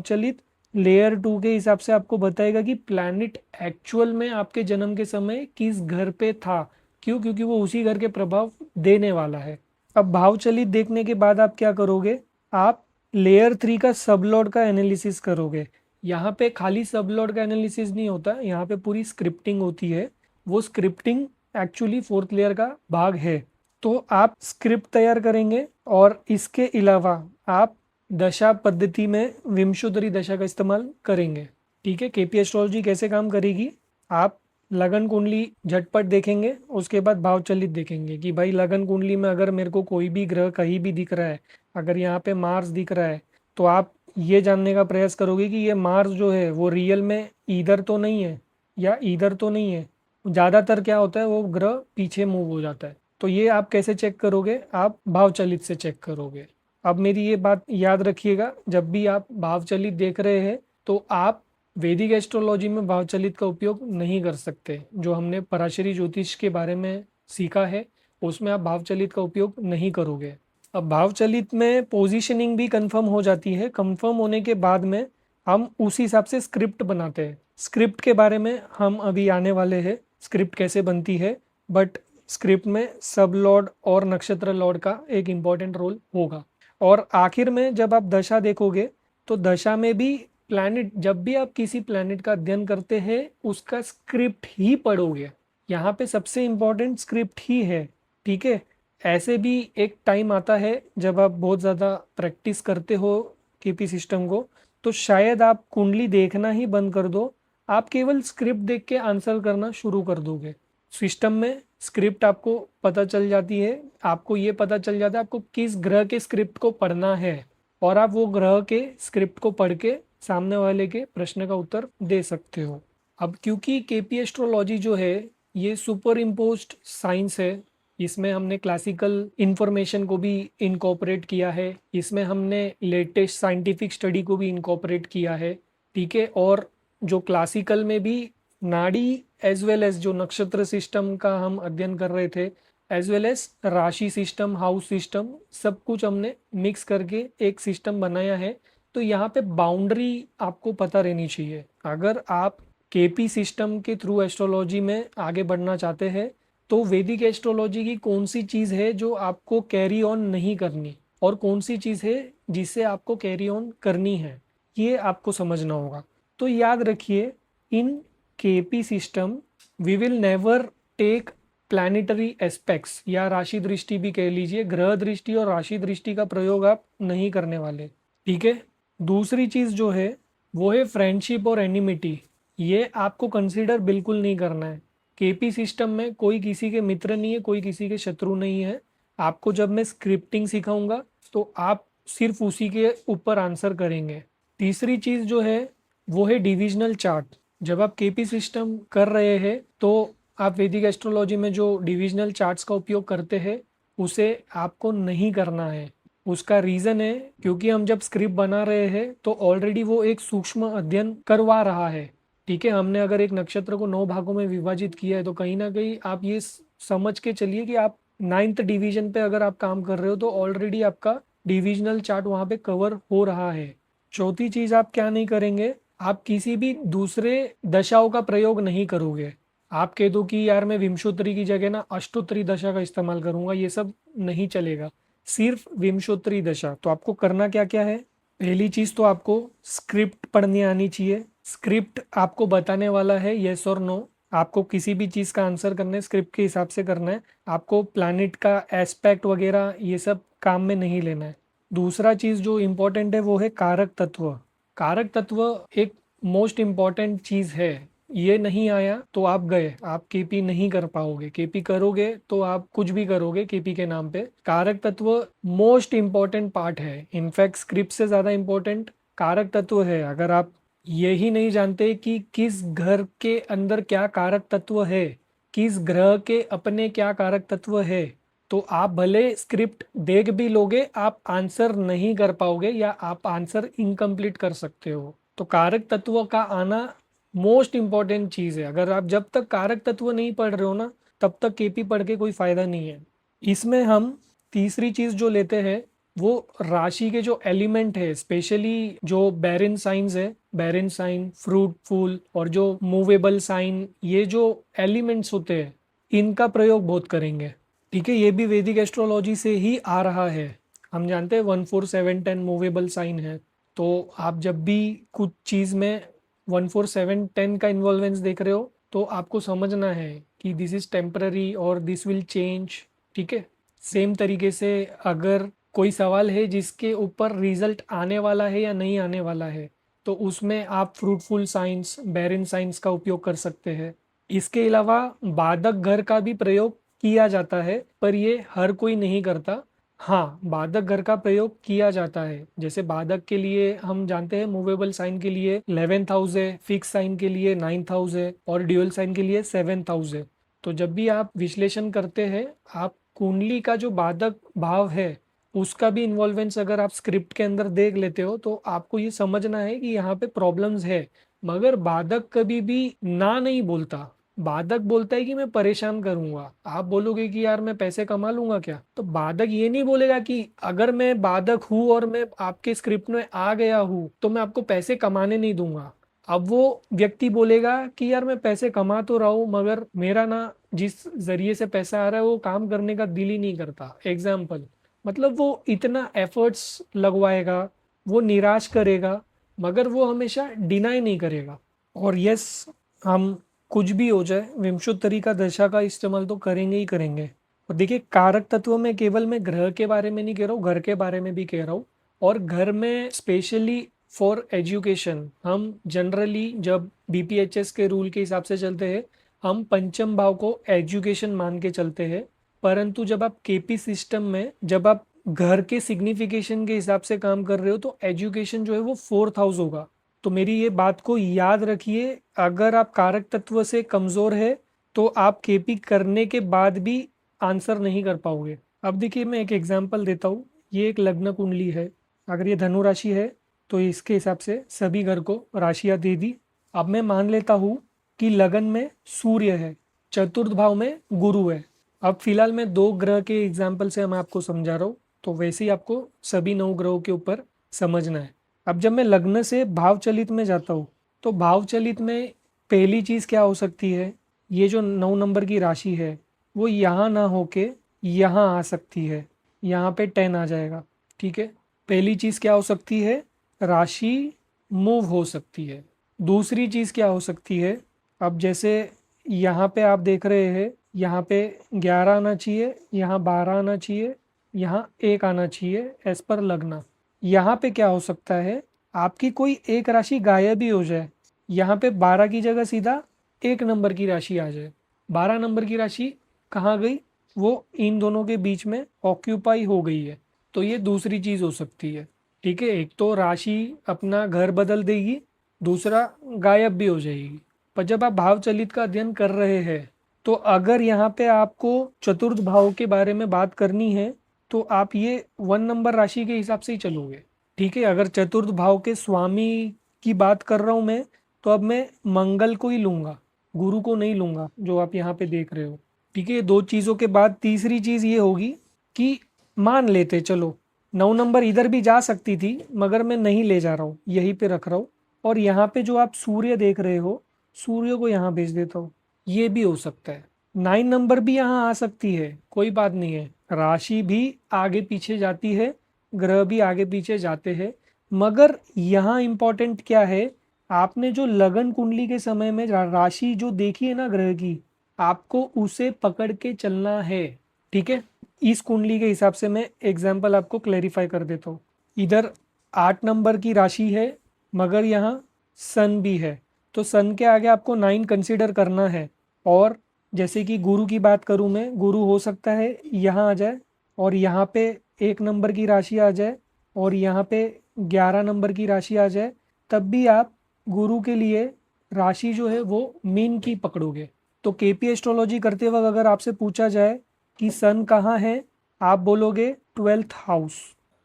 चलित लेयर 2 के हिसाब से आपको बताएगा कि प्लैनेट एक्चुअल में आपके जन्म के समय किस घर पे था। क्यों? क्योंकि वो उसी घर के प्रभाव देने वाला है। अब भाव चलित देखने के बाद आप क्या करोगे, आप लेयर 3 का सबलॉर्ड का एनालिसिस करोगे। यहाँ पे खाली सबलॉर्ड का एनालिसिस नहीं होता, यहाँ पे पूरी स्क्रिप्टिंग होती है। वो स्क्रिप्टिंग एक्चुअली फोर्थ लेयर का भाग है। तो आप स्क्रिप्ट तैयार करेंगे, और इसके अलावा आप दशा पद्धति में विंशोत्तरी दशा का इस्तेमाल करेंगे। ठीक है, केपी एस्ट्रोलॉजी कैसे काम करेगी, आप लगन कुंडली झटपट देखेंगे, उसके बाद भाव चलित देखेंगे कि भाई लगन कुंडली में अगर मेरे को कोई भी ग्रह कहीं भी दिख रहा है, अगर यहाँ पे मार्स दिख रहा है, तो आप ये जानने का प्रयास करोगे कि ये मार्स जो है वो रियल में इधर तो नहीं है या इधर तो नहीं है। ज़्यादातर क्या होता है वो ग्रह पीछे मूव हो जाता है। तो ये आप कैसे चेक करोगे, आप भाव चलित से चेक करोगे। अब मेरी ये बात याद रखिएगा, जब भी आप भाव चलित देख रहे हैं तो आप वैदिक एस्ट्रोलॉजी में भाव चलित का उपयोग नहीं कर सकते। जो हमने पराशरी ज्योतिष के बारे में सीखा है उसमें आप भाव चलित का उपयोग नहीं करोगे। अब भाव चलित में पोजीशनिंग भी कंफर्म हो जाती है। कंफर्म होने के बाद में हम उसी हिसाब से स्क्रिप्ट बनाते हैं। स्क्रिप्ट के बारे में हम अभी आने वाले हैं, स्क्रिप्ट कैसे बनती है। बट स्क्रिप्ट में सब लॉर्ड और नक्षत्र लॉर्ड का एक इम्पॉर्टेंट रोल होगा। और आखिर में जब आप दशा देखोगे तो दशा में भी प्लैनेट, जब भी आप किसी प्लैनेट का अध्ययन करते हैं उसका स्क्रिप्ट ही पढ़ोगे। यहाँ पे सबसे इम्पोर्टेंट स्क्रिप्ट ही है। ठीक है, ऐसे भी एक टाइम आता है जब आप बहुत ज़्यादा प्रैक्टिस करते हो केपी सिस्टम को, तो शायद आप कुंडली देखना ही बंद कर दो, आप केवल स्क्रिप्ट देख के आंसर करना शुरू कर दोगे। सिस्टम में स्क्रिप्ट आपको पता चल जाती है, आपको ये पता चल जाता है आपको किस ग्रह के स्क्रिप्ट को पढ़ना है, और आप वो ग्रह के स्क्रिप्ट को पढ़ के सामने वाले के प्रश्न का उत्तर दे सकते हो। अब क्योंकि केपी एस्ट्रोलॉजी जो है ये सुपर इम्पोज्ड साइंस है। इसमें हमने क्लासिकल इंफॉर्मेशन को भी इनकॉर्पोरेट किया है, इसमें हमने लेटेस्ट साइंटिफिक स्टडी को भी इनकॉर्पोरेट किया है। ठीक है, और जो क्लासिकल में भी नाड़ी एज वेल एज जो नक्षत्र सिस्टम का हम अध्ययन कर रहे थे, एज वेल एज राशि सिस्टम, हाउस सिस्टम, सब कुछ हमने मिक्स करके एक सिस्टम बनाया है। तो यहाँ पे बाउंड्री आपको पता रहनी चाहिए। अगर आप केपी सिस्टम के थ्रू एस्ट्रोलॉजी में आगे बढ़ना चाहते हैं तो वैदिक एस्ट्रोलॉजी की कौन सी चीज़ है जो आपको कैरी ऑन नहीं करनी और कौन सी चीज़ है जिसे आपको कैरी ऑन करनी है, ये आपको समझना होगा। तो याद रखिए, in KP system we will never take planetary aspects या राशि दृष्टि भी कह लीजिए, ग्रह दृष्टि और राशि दृष्टि का प्रयोग आप नहीं करने वाले। ठीक है। दूसरी चीज़ जो है वो है फ्रेंडशिप और एनिमिटी। ये आपको कंसीडर बिल्कुल नहीं करना है। केपी सिस्टम में कोई किसी के मित्र नहीं है, कोई किसी के शत्रु नहीं है। आपको जब मैं स्क्रिप्टिंग सिखाऊंगा तो आप सिर्फ उसी के ऊपर आंसर करेंगे। तीसरी चीज़ जो है वो है डिविजनल चार्ट। जब आप केपी सिस्टम कर रहे हैं तो आप वैदिक एस्ट्रोलॉजी में जो डिविजनल चार्ट्स का उपयोग करते हैं उसे आपको नहीं करना है। उसका रीज़न है क्योंकि हम जब स्क्रिप्ट बना रहे हैं तो ऑलरेडी वो एक सूक्ष्म अध्ययन करवा रहा है। ठीक है, हमने अगर एक नक्षत्र को 9 भागों में विभाजित किया है तो कहीं ना कहीं आप ये समझ के चलिए कि आप 9th डिवीजन पे अगर आप काम कर रहे हो तो ऑलरेडी आपका डिविजनल चार्ट वहाँ पे कवर हो रहा है। चौथी चीज़ आप क्या नहीं करेंगे, आप किसी भी दूसरे दशाओं का प्रयोग नहीं करोगे। आप कह दो कि यार मैं विंशोत्तरी की जगह ना अष्टोत्तरी दशा का इस्तेमाल करूंगा, ये सब नहीं चलेगा। सिर्फ विंशोत्तरी दशा। तो आपको करना क्या क्या है, पहली चीज तो आपको स्क्रिप्ट पढ़नी आनी चाहिए। स्क्रिप्ट आपको बताने वाला है यस और नो। आपको किसी भी चीज का आंसर करना है स्क्रिप्ट के हिसाब से करना है। आपको प्लैनेट का एस्पेक्ट वगैरह ये सब काम में नहीं लेना है। दूसरा चीज जो इम्पोर्टेंट है वो है कारक तत्व। कारक तत्व एक मोस्ट इम्पॉर्टेंट चीज है। ये नहीं आया तो आप गए, आप केपी नहीं कर पाओगे। केपी करोगे तो आप कुछ भी करोगे केपी के नाम पे। कारक तत्व मोस्ट इम्पॉर्टेंट पार्ट है। इनफैक्ट स्क्रिप्ट से ज्यादा इम्पोर्टेंट कारक तत्व है। अगर आप यही नहीं जानते कि किस घर के अंदर क्या कारक तत्व है, किस ग्रह के अपने क्या कारक तत्व है, तो आप भले स्क्रिप्ट देख भी लोगे, आप आंसर नहीं कर पाओगे या आप आंसर इनकम्प्लीट कर सकते हो। तो कारक तत्व का आना मोस्ट इंपॉर्टेंट चीज है। अगर आप जब तक कारक तत्व नहीं पढ़ रहे हो ना तब तक केपी पढ़ के कोई फायदा नहीं है। इसमें हम तीसरी चीज जो लेते हैं वो राशि के जो एलिमेंट है, स्पेशली जो बैरन साइंस है, बैरन साइन, फ्रूट फूल और जो मूवेबल साइन, ये जो एलिमेंट्स होते हैं इनका प्रयोग बहुत करेंगे। ठीक है, ये भी वैदिक एस्ट्रोलॉजी से ही आ रहा है। हम जानते हैं 1 4 7 10 मूवेबल साइन है। तो आप जब भी कुछ चीज़ में 1 4 7 10 का इन्वॉल्वेंस देख रहे हो तो आपको समझना है कि दिस इज टेम्पररी और दिस विल चेंज। ठीक है, सेम तरीके से अगर कोई सवाल है जिसके ऊपर रिजल्ट आने वाला है या नहीं आने वाला है तो उसमें आप फ्रूटफुल साइंस, बैरन साइंस का उपयोग कर सकते हैं। इसके अलावा बाधक घर का भी प्रयोग किया जाता है पर ये हर कोई नहीं करता। हाँ, बाधक घर का प्रयोग किया जाता है। जैसे बाधक के लिए हम जानते हैं मूवेबल साइन के लिए 11th हाउस है, फिक्स साइन के लिए 9th हाउस है और ड्यूअल साइन के लिए 7th हाउस है। तो जब भी आप विश्लेषण करते हैं आप कुंडली का जो बाधक भाव है उसका भी इन्वॉल्वेंस अगर आप स्क्रिप्ट के अंदर देख लेते हो तो आपको ये समझना है कि यहाँ पे प्रॉब्लम्स है। मगर बाधक कभी भी ना नहीं बोलता। बाधक बोलता है कि मैं परेशान करूंगा। आप बोलोगे कि यार मैं पैसे कमा लूंगा क्या, तो बाधक ये नहीं बोलेगा कि अगर मैं बाधक हूं और मैं आपके स्क्रिप्ट में आ गया हूं तो मैं आपको पैसे कमाने नहीं दूंगा। अब वो व्यक्ति बोलेगा कि यार मैं पैसे कमा तो रहा हूं मगर मेरा ना जिस जरिए से पैसा आ रहा है वो काम करने का दिल ही नहीं करता। एग्जाम्पल, मतलब वो इतना एफर्ट्स लगवाएगा, वो निराश करेगा मगर वो हमेशा डिनाई नहीं करेगा। और यस, हम कुछ भी हो जाए विंशोत्तरी का दशा का इस्तेमाल तो करेंगे ही करेंगे। और देखिए, कारक तत्व में केवल मैं ग्रह के बारे में नहीं कह रहा हूँ, घर के बारे में भी कह रहा हूँ। और घर में स्पेशली फॉर एजुकेशन हम जनरली जब बीपीएचएस के रूल के हिसाब से चलते हैं हम पंचम भाव को एजुकेशन मान के चलते हैं। परंतु जब आप केपी सिस्टम में जब आप घर के सिग्निफिकेशन के हिसाब से काम कर रहे हो तो एजुकेशन जो है वो 4th हाउस होगा। तो मेरी ये बात को याद रखिए, अगर आप कारक तत्व से कमजोर है तो आप केपी करने के बाद भी आंसर नहीं कर पाओगे। अब देखिए मैं एक एग्जांपल देता हूँ। ये एक लग्न कुंडली है। अगर ये धनु राशि है तो इसके हिसाब से सभी घर को राशियां दे दी। अब मैं मान लेता हूँ कि लगन में सूर्य है, चतुर्थ भाव में गुरु है। अब फिलहाल मैं 2 ग्रह के एग्जाम्पल से मैं आपको समझा रहा हूँ, तो वैसे ही आपको सभी 9 ग्रहों के ऊपर समझना है। अब जब मैं लग्न से भाव चलित में जाता हूँ, तो भाव चलित में पहली चीज क्या हो सकती है, ये जो 9 नंबर की राशि है वो यहाँ ना होके यहाँ आ सकती है, यहाँ पे 10 आ जाएगा। ठीक है, पहली चीज क्या हो सकती है, राशि मूव हो सकती है। दूसरी चीज क्या हो सकती है, अब जैसे यहाँ पे आप देख रहे हैं, यहाँ पे 11 आना चाहिए, यहाँ 12 आना चाहिए, यहाँ 1 आना चाहिए एज पर लगना। यहाँ पे क्या हो सकता है, आपकी कोई एक राशि गायब ही हो जाए, यहाँ पे 12 की जगह सीधा 1 नंबर की राशि आ जाए। 12 नंबर की राशि कहाँ गई, वो इन दोनों के बीच में ऑक्यूपाई हो गई है। तो ये दूसरी चीज हो सकती है। ठीक है, एक तो राशि अपना घर बदल देगी, दूसरा गायब भी हो जाएगी। पर जब आप भाव चलित का अध्ययन कर रहे हैं, तो अगर यहाँ पे आपको चतुर्थ भाव के बारे में बात करनी है, तो आप ये 1 नंबर राशि के हिसाब से ही चलोगे। ठीक है, अगर चतुर्थ भाव के स्वामी की बात कर रहा हूं मैं, तो अब मैं मंगल को ही लूंगा, गुरु को नहीं लूंगा जो आप यहाँ पे देख रहे हो। ठीक है, 2 चीजों के बाद तीसरी चीज ये होगी कि मान लेते चलो 9 नंबर इधर भी जा सकती थी, मगर मैं नहीं ले जा रहा हूँ, यहीं पे रख रहा हूँ। और यहाँ पे जो आप सूर्य देख रहे हो, सूर्य को यहाँ भेज देता हूँ, ये भी हो सकता है। 9 नंबर भी यहाँ आ सकती है, कोई बात नहीं है, राशि भी आगे पीछे जाती है, ग्रह भी आगे पीछे जाते हैं। मगर यहाँ इंपॉर्टेंट क्या है, आपने जो लगन कुंडली के समय में राशि जो देखी है ना ग्रह की, आपको उसे पकड़ के चलना है। ठीक है, इस कुंडली के हिसाब से मैं एग्जाम्पल आपको क्लेरिफाई कर देता हूँ। इधर 8 नंबर की राशि है, मगर यहाँ सन भी है, तो सन के आगे आपको 9 कंसिडर करना है। और जैसे कि गुरु की बात करूं मैं, गुरु हो सकता है यहाँ आ जाए, और यहाँ पे 1 नंबर की राशि आ जाए, और यहाँ पे 11 नंबर की राशि आ जाए, तब भी आप गुरु के लिए राशि जो है वो मीन की पकड़ोगे। तो केपी एस्ट्रोलॉजी करते वक्त अगर आपसे पूछा जाए कि सन कहाँ है, आप बोलोगे 12th हाउस।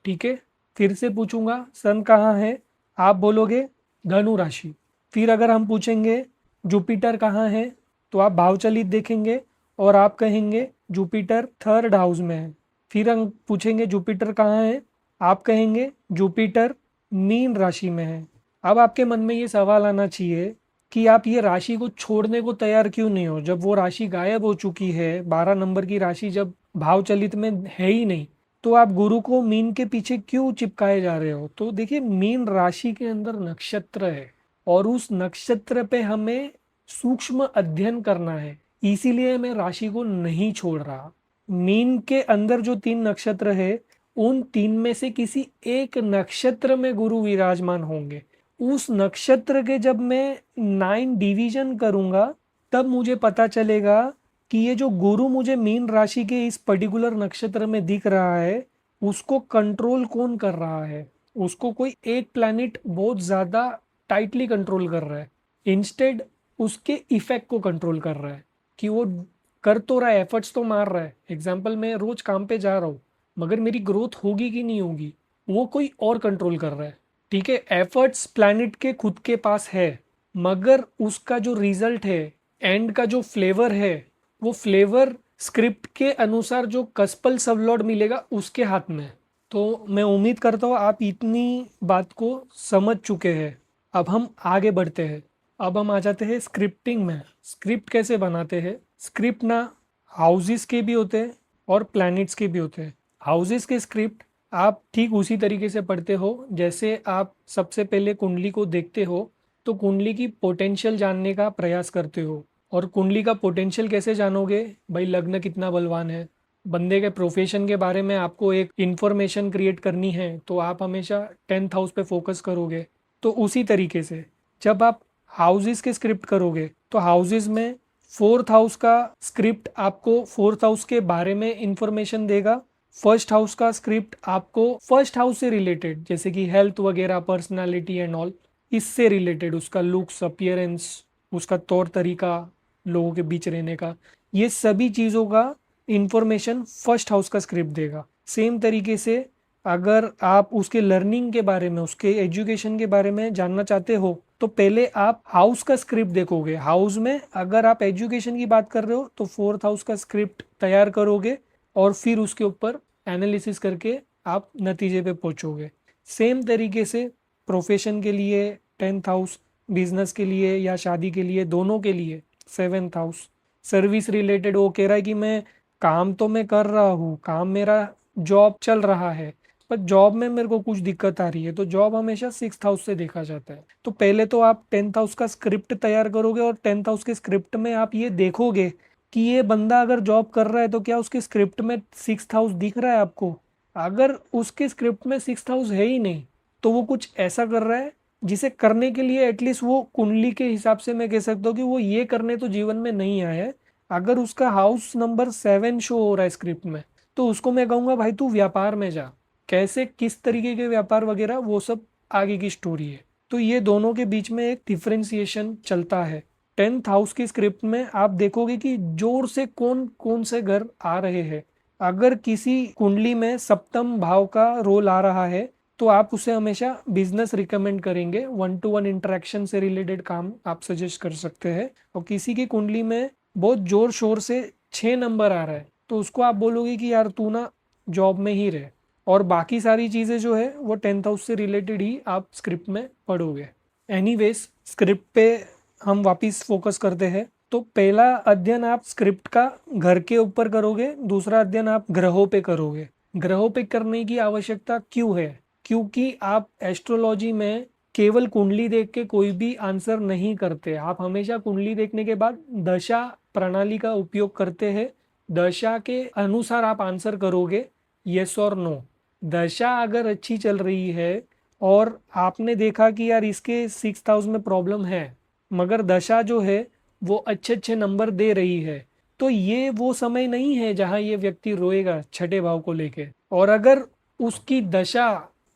ठीक है, फिर से पूछूंगा सन कहाँ है, आप बोलोगे धनु राशि। फिर अगर हम पूछेंगे जुपिटर कहाँ है, तो आप भावचलित देखेंगे और आप कहेंगे जुपिटर 3rd हाउस में है। फिर हम पूछेंगे जुपिटर कहाँ है, आप कहेंगे जुपिटर मीन राशि में है। अब आपके मन में ये सवाल आना चाहिए कि आप ये राशि को छोड़ने को तैयार क्यों नहीं हो, जब वो राशि गायब हो चुकी है, 12 नंबर की राशि जब भाव चलित में है ही नहीं, तो आप गुरु को मीन के पीछे क्यों चिपकाए जा रहे हो। तो देखिए, मीन राशि के अंदर नक्षत्र है, और उस नक्षत्र पे हमें सूक्ष्म अध्ययन करना है, इसीलिए मैं राशि को नहीं छोड़ रहा। मीन के अंदर जो 3 नक्षत्र है, उन 3 में से किसी एक नक्षत्र में गुरु विराजमान होंगे। उस नक्षत्र के जब मैं 9 डिवीजन करूंगा, तब मुझे पता चलेगा कि ये जो गुरु मुझे मीन राशि के इस पर्टिकुलर नक्षत्र में दिख रहा है, उसको कंट्रोल कौन कर रहा है। उसको कोई एक प्लैनेट बहुत ज्यादा टाइटली कंट्रोल कर रहा है, इंस्टेड उसके इफेक्ट को कंट्रोल कर रहा है, कि वो कर तो रहा है, एफर्ट्स तो मार रहा है। एग्जाम्पल, मैं रोज काम पे जा रहा हूँ, मगर मेरी ग्रोथ होगी कि नहीं होगी, वो कोई और कंट्रोल कर रहा है। ठीक है, एफर्ट्स प्लैनेट के खुद के पास है, मगर उसका जो रिजल्ट है, एंड का जो फ्लेवर है, वो फ्लेवर स्क्रिप्ट के अनुसार जो कस्पल सबलॉर्ड मिलेगा उसके हाथ में। तो मैं उम्मीद करता हूँ आप इतनी बात को समझ चुके हैं। अब हम आगे बढ़ते हैं। अब हम आ जाते हैं स्क्रिप्टिंग में। स्क्रिप्ट कैसे बनाते हैं, स्क्रिप्ट ना हाउसेस के भी होते हैं और प्लैनेट्स के भी होते हैं। हाउसेस के स्क्रिप्ट आप ठीक उसी तरीके से पढ़ते हो जैसे आप सबसे पहले कुंडली को देखते हो, तो कुंडली की पोटेंशियल जानने का प्रयास करते हो। और कुंडली का पोटेंशियल कैसे जानोगे, भाई लग्न कितना बलवान है, बंदे के प्रोफेशन के बारे में आपको एक इंफॉर्मेशन क्रिएट करनी है, तो आप हमेशा 10th हाउस पे फोकस करोगे। तो उसी तरीके से जब आप हाउसेस के स्क्रिप्ट करोगे, तो हाउसेस में 4th हाउस का स्क्रिप्ट आपको 4th हाउस के बारे में इंफॉर्मेशन देगा। 1st हाउस का स्क्रिप्ट आपको 1st हाउस से रिलेटेड, जैसे कि हेल्थ वगैरह, पर्सनालिटी एंड ऑल, इससे रिलेटेड उसका लुक्स, अपीयरेंस, उसका तौर तरीका, लोगों के बीच रहने का, ये सभी चीज़ों का इंफॉर्मेशन फर्स्ट हाउस का स्क्रिप्ट देगा। सेम तरीके से अगर आप उसके लर्निंग के बारे में, उसके एजुकेशन के बारे में जानना चाहते हो तो पहले आप हाउस का स्क्रिप्ट देखोगे। हाउस में अगर आप एजुकेशन की बात कर रहे हो तो फोर्थ हाउस का स्क्रिप्ट तैयार करोगे और फिर उसके ऊपर एनालिसिस करके आप नतीजे पे पहुंचोगे। सेम तरीके से प्रोफेशन के लिए टेंथ हाउस, बिजनेस के लिए या शादी के लिए, दोनों के लिए सेवेंथ हाउस। सर्विस रिलेटेड वो कह रहा है कि मैं काम तो मैं कर रहा हूँ, काम मेरा जॉब चल रहा है, पर जॉब में मेरे को कुछ दिक्कत आ रही है, तो जॉब हमेशा सिक्स्थ हाउस से देखा जाता है। तो पहले तो आप टेंथ हाउस का स्क्रिप्ट तैयार करोगे और टेंथ हाउस के स्क्रिप्ट में आप ये देखोगे कि ये बंदा अगर जॉब कर रहा है तो क्या उसके स्क्रिप्ट में सिक्स्थ हाउस दिख रहा है आपको। अगर उसके स्क्रिप्ट में सिक्स्थ हाउस है ही नहीं तो वो कुछ ऐसा कर रहा है जिसे करने के लिए एटलीस्ट वो कुंडली के हिसाब से मैं कह सकता हूँ कि वो ये करने तो जीवन में नहीं आया है। अगर उसका हाउस नंबर 7 शो हो रहा है स्क्रिप्ट में तो उसको मैं कहूँगा भाई तू व्यापार में जा। कैसे, किस तरीके के व्यापार वगैरह, वो सब आगे की स्टोरी है। तो ये दोनों के बीच में एक डिफरेंशिएशन चलता है। टेंथ हाउस की स्क्रिप्ट में आप देखोगे कि जोर से कौन कौन से घर आ रहे हैं। अगर किसी कुंडली में सप्तम भाव का रोल आ रहा है तो आप उसे हमेशा बिजनेस रिकमेंड करेंगे, 1-to-1 इंटरेक्शन से रिलेटेड काम आप सजेस्ट कर सकते हैं। और किसी की कुंडली में बहुत जोर शोर से 6 नंबर आ रहा है तो उसको आप बोलोगे कि यार तू ना जॉब में ही रहे, और बाकी सारी चीज़ें जो है वो टेंथ हाउस से रिलेटेड ही आप स्क्रिप्ट में पढ़ोगे। एनीवेज, स्क्रिप्ट पे हम वापस फोकस करते हैं। तो पहला अध्ययन आप स्क्रिप्ट का घर के ऊपर करोगे, दूसरा अध्ययन आप ग्रहों पे करोगे। ग्रहों पे करने की आवश्यकता क्यों है? क्योंकि आप एस्ट्रोलॉजी में केवल कुंडली देख के कोई भी आंसर नहीं करते। आप हमेशा कुंडली देखने के बाद दशा प्रणाली का उपयोग करते हैं। दशा के अनुसार आप आंसर करोगे, यस और नो। दशा अगर अच्छी चल रही है और आपने देखा कि यार इसके 6th हाउस में प्रॉब्लम है, मगर दशा जो है वो अच्छे अच्छे नंबर दे रही है, तो ये वो समय नहीं है जहां ये व्यक्ति रोएगा छठे भाव को लेके। और अगर उसकी दशा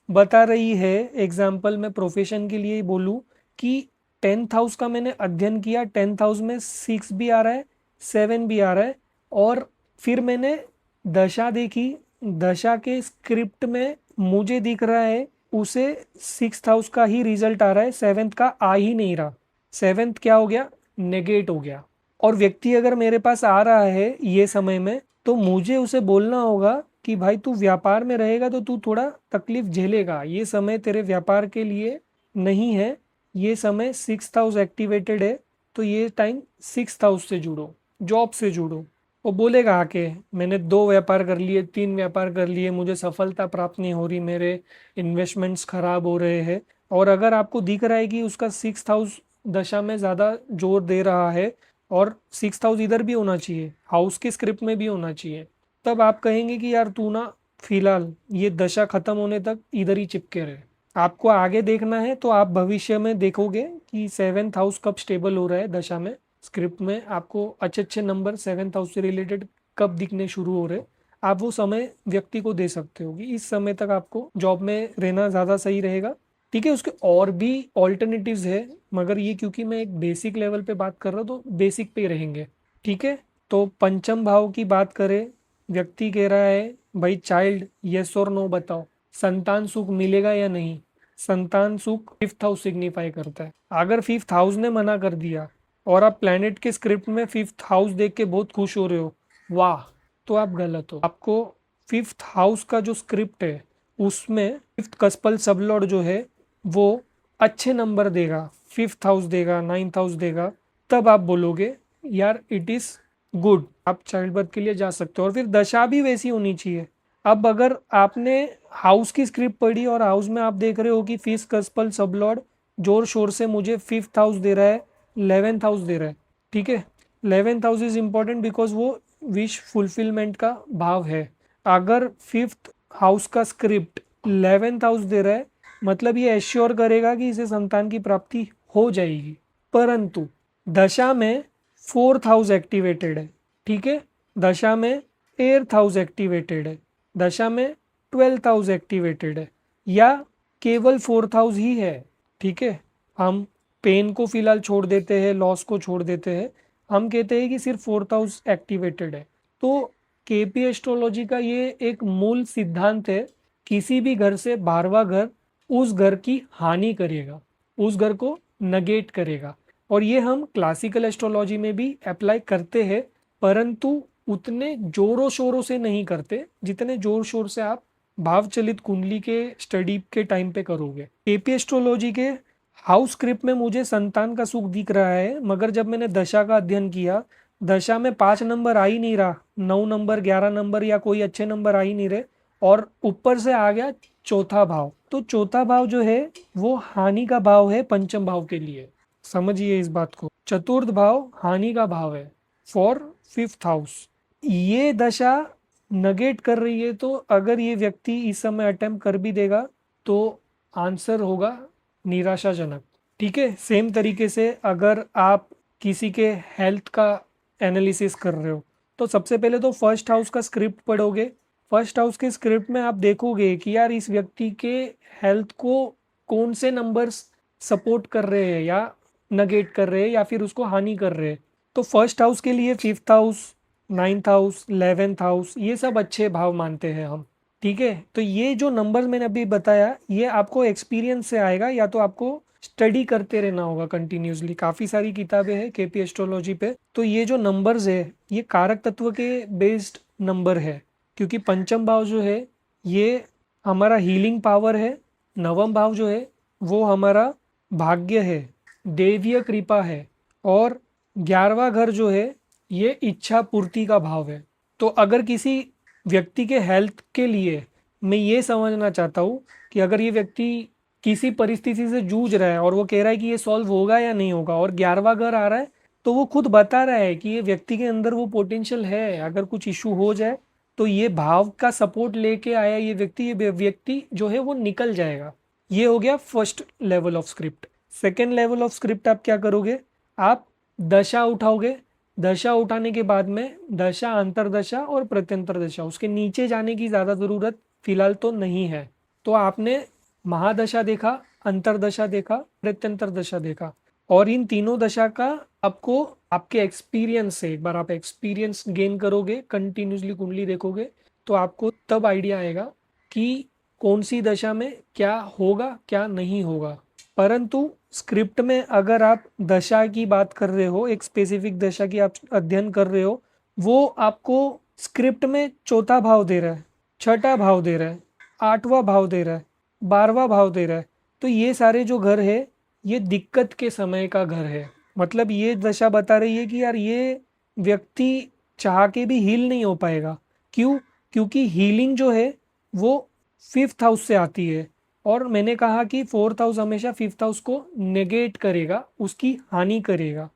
बता रही है, एग्जाम्पल मैं प्रोफेशन के लिए ही बोलूं कि टेंथ हाउस का मैंने अध्ययन किया, टेंथ हाउस में 6 भी आ रहा है, 7 भी आ रहा है, और फिर मैंने दशा देखी, दशा के स्क्रिप्ट में मुझे दिख रहा है उसे 6th हाउस का ही रिजल्ट आ रहा है, 7th का आ ही नहीं रहा। 7th क्या हो गया? नेगेट हो गया। और व्यक्ति अगर मेरे पास आ रहा है ये समय में तो मुझे उसे बोलना होगा कि भाई तू व्यापार में रहेगा तो तू थोड़ा तकलीफ झेलेगा, ये समय तेरे व्यापार के लिए नहीं है, ये समय 6th हाउस एक्टिवेटेड है, तो ये टाइम 6th हाउस से जुड़ो, जॉब से जुड़ो। वो बोलेगा आके मैंने 2 व्यापार कर लिए, 3 व्यापार कर लिए, मुझे सफलता प्राप्त नहीं हो रही, मेरे इन्वेस्टमेंट्स खराब हो रहे हैं। और अगर आपको दिख रहा है कि उसका 6th हाउस दशा में ज़्यादा जोर दे रहा है और 6th हाउस इधर भी होना चाहिए, हाउस के स्क्रिप्ट में भी होना चाहिए, तब आप कहेंगे कि यार तू ना फिलहाल ये दशा खत्म होने तक इधर ही चिपके रहे। आपको आगे देखना है तो आप भविष्य में देखोगे कि 7th हाउस कब स्टेबल हो रहा है दशा में। स्क्रिप्ट में आपको अच्छे अच्छे नंबर 7th हाउस से रिलेटेड कब दिखने शुरू हो रहे, आप वो समय व्यक्ति को दे सकते हो कि इस समय तक आपको जॉब में रहना ज़्यादा सही रहेगा। ठीक है, उसके और भी ऑल्टरनेटिव्स है, मगर ये क्योंकि मैं एक बेसिक लेवल पे बात कर रहा हूँ तो बेसिक पे ही रहेंगे। ठीक है, तो पंचम भाव की बात करें, व्यक्ति कह रहा है भाई चाइल्ड, यस और नो बताओ, संतान सुख मिलेगा या नहीं। संतान सुख 5th हाउस सिग्निफाई करता है। अगर 5th हाउस ने मना कर दिया और आप प्लेनेट के स्क्रिप्ट में 5th हाउस देख के बहुत खुश हो रहे हो, वाह, तो आप गलत हो। आपको 5th हाउस का जो स्क्रिप्ट है उसमें 5th कस्पल सबलॉर्ड जो है वो अच्छे नंबर देगा, 5th हाउस देगा, 9th हाउस देगा, तब आप बोलोगे यार इट इज गुड, आप चाइल्ड बर्थ के लिए जा सकते हो। और फिर दशा भी वैसी होनी चाहिए। अब अगर आपने हाउस की स्क्रिप्ट पढ़ी और हाउस में आप देख रहे हो कि 5th कस्पल सबलॉर्ड जोर शोर से मुझे 5th हाउस दे रहा है, 11th हाउस दे रहा है, ठीक है। 11th house is important because वो विश फुलफिलमेंट का भाव है। अगर 5th हाउस का स्क्रिप्ट 11th हाउस दे रहा है मतलब ये एश्योर करेगा कि इसे संतान की प्राप्ति हो जाएगी। परंतु दशा में 4th हाउस एक्टिवेटेड है, ठीक है, दशा में 8th हाउस एक्टिवेटेड है, दशा में 12th हाउस एक्टिवेटेड है, या केवल 4th हाउस ही है। ठीक है, हम पेन को फिलहाल छोड़ देते हैं, लॉस को छोड़ देते हैं, हम कहते हैं कि सिर्फ फोर्थ हाउस एक्टिवेटेड है। तो केपी एस्ट्रोलॉजी का ये एक मूल सिद्धांत है, किसी भी घर से 12वां घर उस घर की हानि करेगा, उस घर को नगेट करेगा। और ये हम क्लासिकल एस्ट्रोलॉजी में भी अप्लाई करते हैं, परंतु उतने जोरों शोरों से नहीं करते जितने जोर शोर से आप भावचलित कुंडली के स्टडी के टाइम पे करोगे। केपी एस्ट्रोलॉजी के हाउस स्क्रिप्ट में मुझे संतान का सुख दिख रहा है, मगर जब मैंने दशा का अध्ययन किया, दशा में 5 नंबर आ ही नहीं रहा, 9 नंबर 11 नंबर या कोई अच्छे नंबर आ ही नहीं रहे, और ऊपर से आ गया चौथा भाव। तो चौथा भाव जो है वो हानि का भाव है पंचम भाव के लिए, समझिए इस बात को। चतुर्थ भाव हानि का भाव है फॉर फिफ्थ हाउस। ये दशा नगेट कर रही है, तो अगर ये व्यक्ति इस समय अटेम्प्ट कर भी देगा तो आंसर होगा निराशाजनक। ठीक है, सेम तरीके से अगर आप किसी के हेल्थ का एनालिसिस कर रहे हो, तो सबसे पहले तो फर्स्ट हाउस का स्क्रिप्ट पढ़ोगे। फर्स्ट हाउस के स्क्रिप्ट में आप देखोगे कि यार इस व्यक्ति के हेल्थ को कौन से नंबर्स सपोर्ट कर रहे हैं या नगेट कर रहे हैं या फिर उसको हानि कर रहे हैं। तो फर्स्ट हाउस के लिए fifth house, ninth house, 11th house, ये सब अच्छे भाव मानते हैं हम। ठीक है, तो ये जो नंबर्स मैंने अभी बताया ये आपको एक्सपीरियंस से आएगा, या तो आपको स्टडी करते रहना होगा कंटिन्यूसली। काफ़ी सारी किताबें हैं केपी एस्ट्रोलॉजी पे। तो ये जो नंबर्स है ये कारक तत्व के बेस्ड नंबर है, क्योंकि पंचम भाव जो है ये हमारा हीलिंग पावर है, नवम भाव जो है वो हमारा भाग्य है, देवीय कृपा है, और 11वां घर जो है ये इच्छा पूर्ति का भाव है। तो अगर किसी व्यक्ति के हेल्थ के लिए मैं ये समझना चाहता हूँ कि अगर ये व्यक्ति किसी परिस्थिति से जूझ रहा है और वो कह रहा है कि ये सॉल्व होगा या नहीं होगा, और 11वां घर आ रहा है, तो वो खुद बता रहा है कि ये व्यक्ति के अंदर वो पोटेंशियल है, अगर कुछ इशू हो जाए तो ये भाव का सपोर्ट लेके आया ये व्यक्ति जो है वो निकल जाएगा। ये हो गया first level of script. Second level of script आप क्या करोगे, आप दशा उठाओगे। दशा उठाने के बाद में दशा, अंतरदशा और प्रत्यंतर दशा, उसके नीचे जाने की ज़्यादा ज़रूरत फिलहाल तो नहीं है। तो आपने महादशा देखा, अंतरदशा देखा, प्रत्यंतर दशा देखा, और इन तीनों दशा का आपको आपके एक्सपीरियंस से, एक बार आप एक्सपीरियंस गेन करोगे, कंटिन्यूसली कुंडली देखोगे, तो आपको तब आइडिया आएगा कि कौन सी दशा में क्या होगा क्या नहीं होगा। परंतु स्क्रिप्ट में अगर आप दशा की बात कर रहे हो, एक स्पेसिफिक दशा की आप अध्ययन कर रहे हो, वो आपको स्क्रिप्ट में चौथा भाव दे रहा है, छठा भाव दे रहा है, आठवां भाव दे रहा है, 12वां भाव दे रहा है, तो ये सारे जो घर है ये दिक्कत के समय का घर है। मतलब ये दशा बता रही है कि यार ये व्यक्ति चाह के भी हील नहीं हो पाएगा। क्यों? क्योंकि हीलिंग जो है वो फिफ्थ हाउस से आती है, और मैंने कहा कि फोर्थ हाउस हमेशा फिफ्थ हाउस को नेगेट करेगा, उसकी हानि करेगा।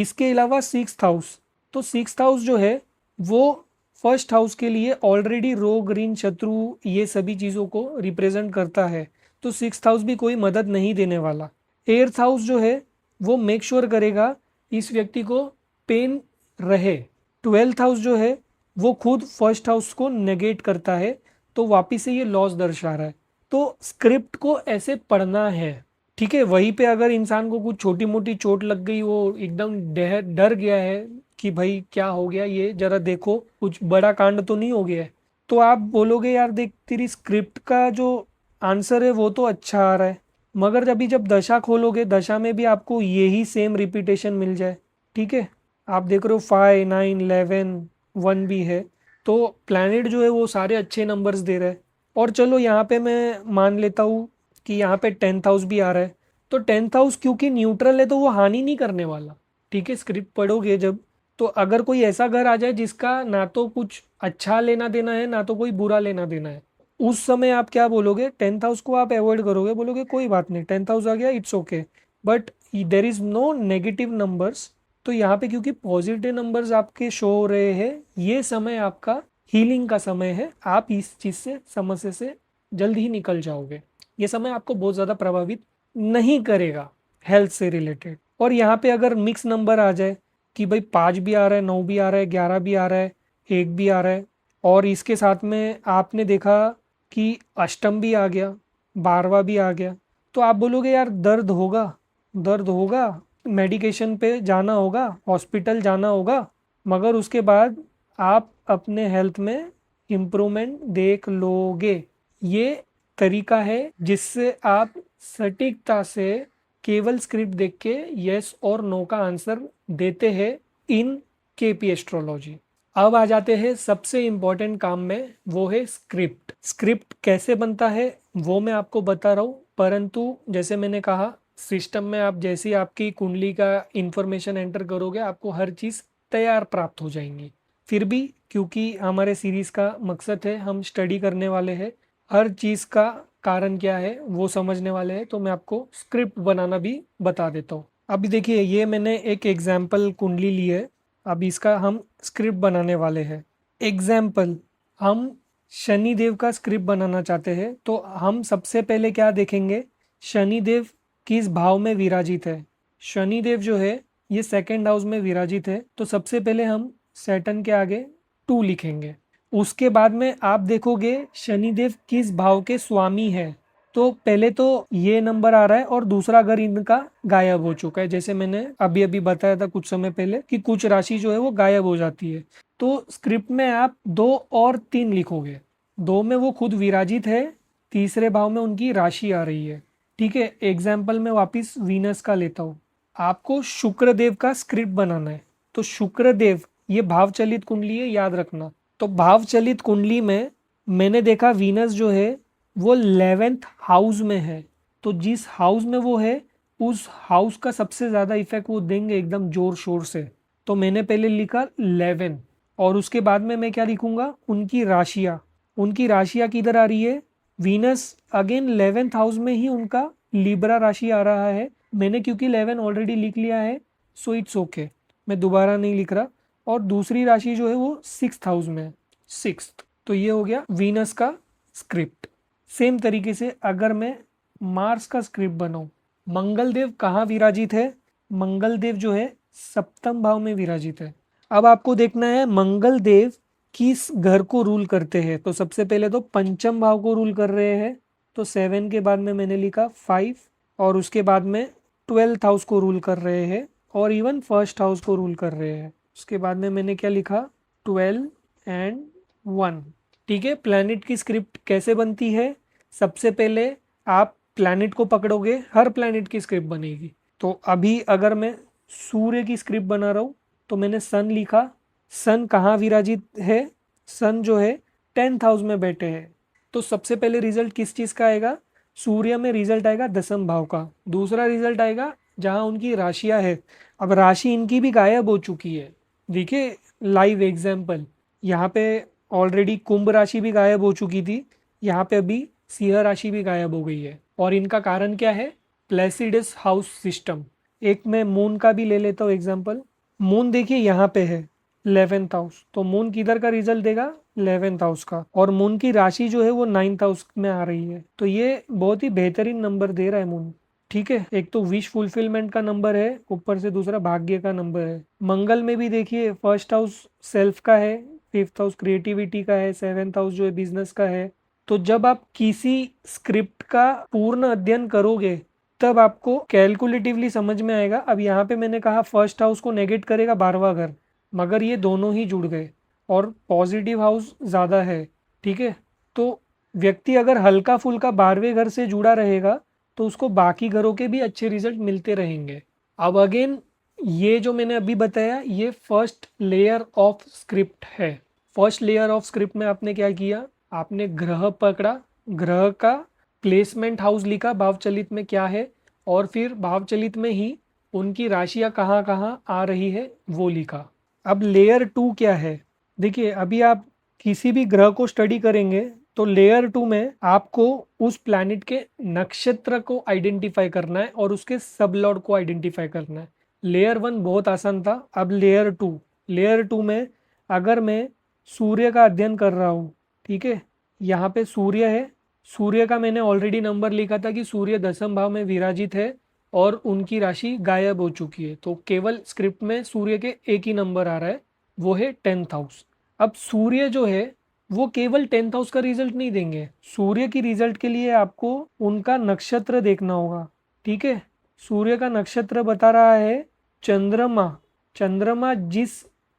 इसके अलावा सिक्स्थ हाउस, तो सिक्स्थ हाउस जो है वो फर्स्ट हाउस के लिए ऑलरेडी रोग, ऋण, शत्रु, ये सभी चीज़ों को रिप्रेजेंट करता है, तो सिक्स्थ हाउस भी कोई मदद नहीं देने वाला। एट्थ हाउस जो है वो मेक श्योर करेगा इस व्यक्ति को पेन रहे। ट्वेल्थ हाउस जो है वो खुद फर्स्ट हाउस को नेगेट करता है, तो वापिस से ये लॉस दर्शा रहा है। तो स्क्रिप्ट को ऐसे पढ़ना है। ठीक है, वहीं पे अगर इंसान को कुछ छोटी मोटी चोट लग गई, वो एकदम डर गया है कि भाई क्या हो गया, ये जरा देखो कुछ बड़ा कांड तो नहीं हो गया है, तो आप बोलोगे यार देख तेरी स्क्रिप्ट का जो आंसर है वो तो अच्छा आ रहा है, मगर अभी जब दशा खोलोगे दशा में भी आपको यही सेम रिपीटेशन मिल जाए। ठीक है, आप देख रहे हो 5, 9, 11, 1 भी है, तो प्लैनेट जो है वो सारे अच्छे नंबर्स दे रहा है। और चलो यहाँ पे मैं मान लेता हूँ कि यहाँ पे 10th हाउस भी आ रहा है, तो 10th हाउस क्योंकि न्यूट्रल है तो वो हानि नहीं करने वाला। ठीक है, स्क्रिप्ट पढ़ोगे जब, तो अगर कोई ऐसा घर आ जाए जिसका ना तो कुछ अच्छा लेना देना है ना तो कोई बुरा लेना देना है, उस समय आप क्या बोलोगे, 10th हाउस को आप अवॉइड करोगे, बोलोगे कोई बात नहीं 10th हाउस आ गया, it's okay, but there is no negative numbers. तो यहाँ पे क्योंकि पॉजिटिव नंबर्स आपके शो हो रहे हैं, ये समय आपका हीलिंग का समय है, आप इस चीज से, समस्या से जल्द ही निकल जाओगे। ये समय आपको बहुत ज़्यादा प्रभावित नहीं करेगा हेल्थ से रिलेटेड। और यहाँ पे अगर मिक्स नंबर आ जाए कि भाई 5 भी आ रहा है, 9 भी आ रहा है, 11 भी आ रहा है, 1 भी आ रहा है, और इसके साथ में आपने देखा कि अष्टम भी आ गया, 12वां भी आ गया, तो आप बोलोगे यार दर्द होगा, दर्द होगा, मेडिकेशन पे जाना होगा, हॉस्पिटल जाना होगा, मगर उसके बाद आप अपने हेल्थ में इम्प्रूवमेंट देख लोगे। ये तरीका है जिससे आप सटीकता से केवल स्क्रिप्ट देख के यस और नो का आंसर देते हैं इन केपी एस्ट्रोलॉजी। अब आ जाते हैं सबसे इम्पोर्टेंट काम में, वो है स्क्रिप्ट। स्क्रिप्ट कैसे बनता है वो मैं आपको बता रहा हूँ, परंतु जैसे मैंने कहा सिस्टम में आप जैसी आपकी कुंडली का इंफॉर्मेशन एंटर करोगे आपको हर चीज़ तैयार प्राप्त हो जाएंगी। फिर भी क्योंकि हमारे सीरीज का मकसद है, हम स्टडी करने वाले हैं, हर चीज़ का कारण क्या है वो समझने वाले हैं, तो मैं आपको स्क्रिप्ट बनाना भी बता देता हूँ। अभी देखिए ये मैंने एक एग्जाम्पल कुंडली ली है, अब इसका हम स्क्रिप्ट बनाने वाले हैं। एग्जाम्पल, हम शनि देव का स्क्रिप्ट बनाना चाहते हैं, तो हम सबसे पहले क्या देखेंगे, शनि देव किस भाव में विराजित है। शनि देव जो है ये सेकंड हाउस में विराजित है, तो सबसे पहले हम सैटर्न के आगे 2 लिखेंगे। उसके बाद में आप देखोगे शनिदेव किस भाव के स्वामी है, तो पहले तो ये नंबर आ रहा है और दूसरा घर इनका गायब हो चुका है। जैसे मैंने अभी अभी बताया था कुछ समय पहले कि कुछ राशि जो है वो गायब हो जाती है, तो स्क्रिप्ट में आप 2 और 3 लिखोगे। 2 में वो खुद विराजित है, तीसरे भाव में उनकी राशि आ रही है। ठीक है, एग्जाम्पल में वापिस वीनस का लेता हूँ। आपको शुक्रदेव का स्क्रिप्ट बनाना है, तो शुक्रदेव ये भाव चलित कुंडली है, याद रखना। तो भाव चलित कुंडली में मैंने देखा वीनस जो है वो 11th हाउस में है, तो जिस हाउस में वो है उस हाउस का सबसे ज्यादा इफेक्ट वो देंगे एकदम जोर शोर से। तो मैंने पहले लिखा 11 और उसके बाद में मैं क्या लिखूंगा, उनकी राशियां। उनकी राशियां किधर आ रही है, वीनस अगेन 11th हाउस में ही उनका लिब्रा राशि आ रहा है। मैंने क्योंकि 11 ऑलरेडी लिख लिया है, सो इट्स ओके, मैं दोबारा नहीं लिख रहा। और दूसरी राशि जो है वो 6th हाउस में है, 6th। तो ये हो गया वीनस का स्क्रिप्ट। सेम तरीके से अगर मैं मार्स का स्क्रिप्ट बनाऊं, मंगल देव कहाँ विराजित है, मंगल देव जो है सप्तम भाव में विराजित है। अब आपको देखना है मंगल देव किस घर को रूल करते हैं, तो सबसे पहले तो पंचम भाव को रूल कर रहे हैं, तो 7 के बाद में मैंने लिखा 5, और उसके बाद में 12th हाउस को रूल कर रहे हैं और इवन फर्स्ट हाउस को रूल कर रहे हैं। उसके बाद में मैंने क्या लिखा, 12 एंड 1। ठीक है, प्लैनेट की स्क्रिप्ट कैसे बनती है, सबसे पहले आप प्लैनेट को पकड़ोगे, हर प्लैनेट की स्क्रिप्ट बनेगी। तो अभी अगर मैं सूर्य की स्क्रिप्ट बना रहा हूँ, तो मैंने सन लिखा। सन कहाँ विराजित है, सन जो है 10th हाउस में बैठे हैं, तो सबसे पहले रिजल्ट किस चीज़ का आएगा, सूर्य में रिजल्ट आएगा 10th भाव का। दूसरा रिजल्ट आएगा जहाँ उनकी राशियाँ है। अब राशि इनकी भी गायब हो चुकी है, देखिए लाइव एग्जाम्पल, यहाँ पे ऑलरेडी कुंभ राशि भी गायब हो चुकी थी, यहाँ पे अभी सिंह राशि भी गायब हो गई है। और इनका कारण क्या है, प्लेसिडस हाउस सिस्टम। एक मैं मून का भी ले लेता हूँ एग्जाम्पल। मून देखिए यहाँ पे है 11th हाउस, तो मून किधर का रिजल्ट देगा, 11th हाउस का। और मून की राशि जो है वो 9th हाउस में आ रही है, तो ये बहुत ही बेहतरीन नंबर दे रहा है मून। ठीक है, एक तो विश फुलफिलमेंट का नंबर है, ऊपर से दूसरा भाग्य का नंबर है। मंगल में भी देखिए फर्स्ट हाउस सेल्फ का है, 5th हाउस क्रिएटिविटी का है, 7th हाउस जो है बिजनेस का है। तो जब आप किसी स्क्रिप्ट का पूर्ण अध्ययन करोगे तब आपको कैलकुलेटिवली समझ में आएगा। अब यहाँ पे मैंने कहा फर्स्ट हाउस को नेगेट करेगा 12वां घर, मगर ये दोनों ही जुड़ गए और पॉजिटिव हाउस ज़्यादा है। ठीक है, तो व्यक्ति अगर हल्का फुल्का 12वें घर से जुड़ा रहेगा तो उसको बाकी घरों के भी अच्छे रिजल्ट मिलते रहेंगे। अब अगेन ये जो मैंने अभी बताया ये फर्स्ट लेयर ऑफ स्क्रिप्ट है। फर्स्ट लेयर ऑफ स्क्रिप्ट में आपने क्या किया, आपने ग्रह पकड़ा, ग्रह का प्लेसमेंट हाउस लिखा भावचलित में क्या है, और फिर भावचलित में ही उनकी राशियां कहाँ कहाँ आ रही है वो लिखा। अब लेयर 2 क्या है, देखिए अभी आप किसी भी ग्रह को स्टडी करेंगे तो लेयर 2 में आपको उस प्लैनेट के नक्षत्र को आइडेंटिफाई करना है और उसके सब लॉर्ड को आइडेंटिफाई करना है। लेयर 1 बहुत आसान था, अब लेयर 2 में अगर मैं सूर्य का अध्ययन कर रहा हूँ, ठीक है, यहाँ पे सूर्य है, सूर्य का मैंने ऑलरेडी नंबर लिखा था कि सूर्य 10th भाव में विराजित है और उनकी राशि गायब हो चुकी है, तो केवल स्क्रिप्ट में सूर्य के एक ही नंबर आ रहा है, वो है 10th हाउस। अब सूर्य जो है वो केवल 10th हाउस का रिजल्ट नहीं देंगे, सूर्य की रिजल्ट के लिए आपको उनका नक्षत्र देखना होगा। ठीक है, सूर्य का नक्षत्र बता रहा है चंद्रमा। चंद्रमा जिस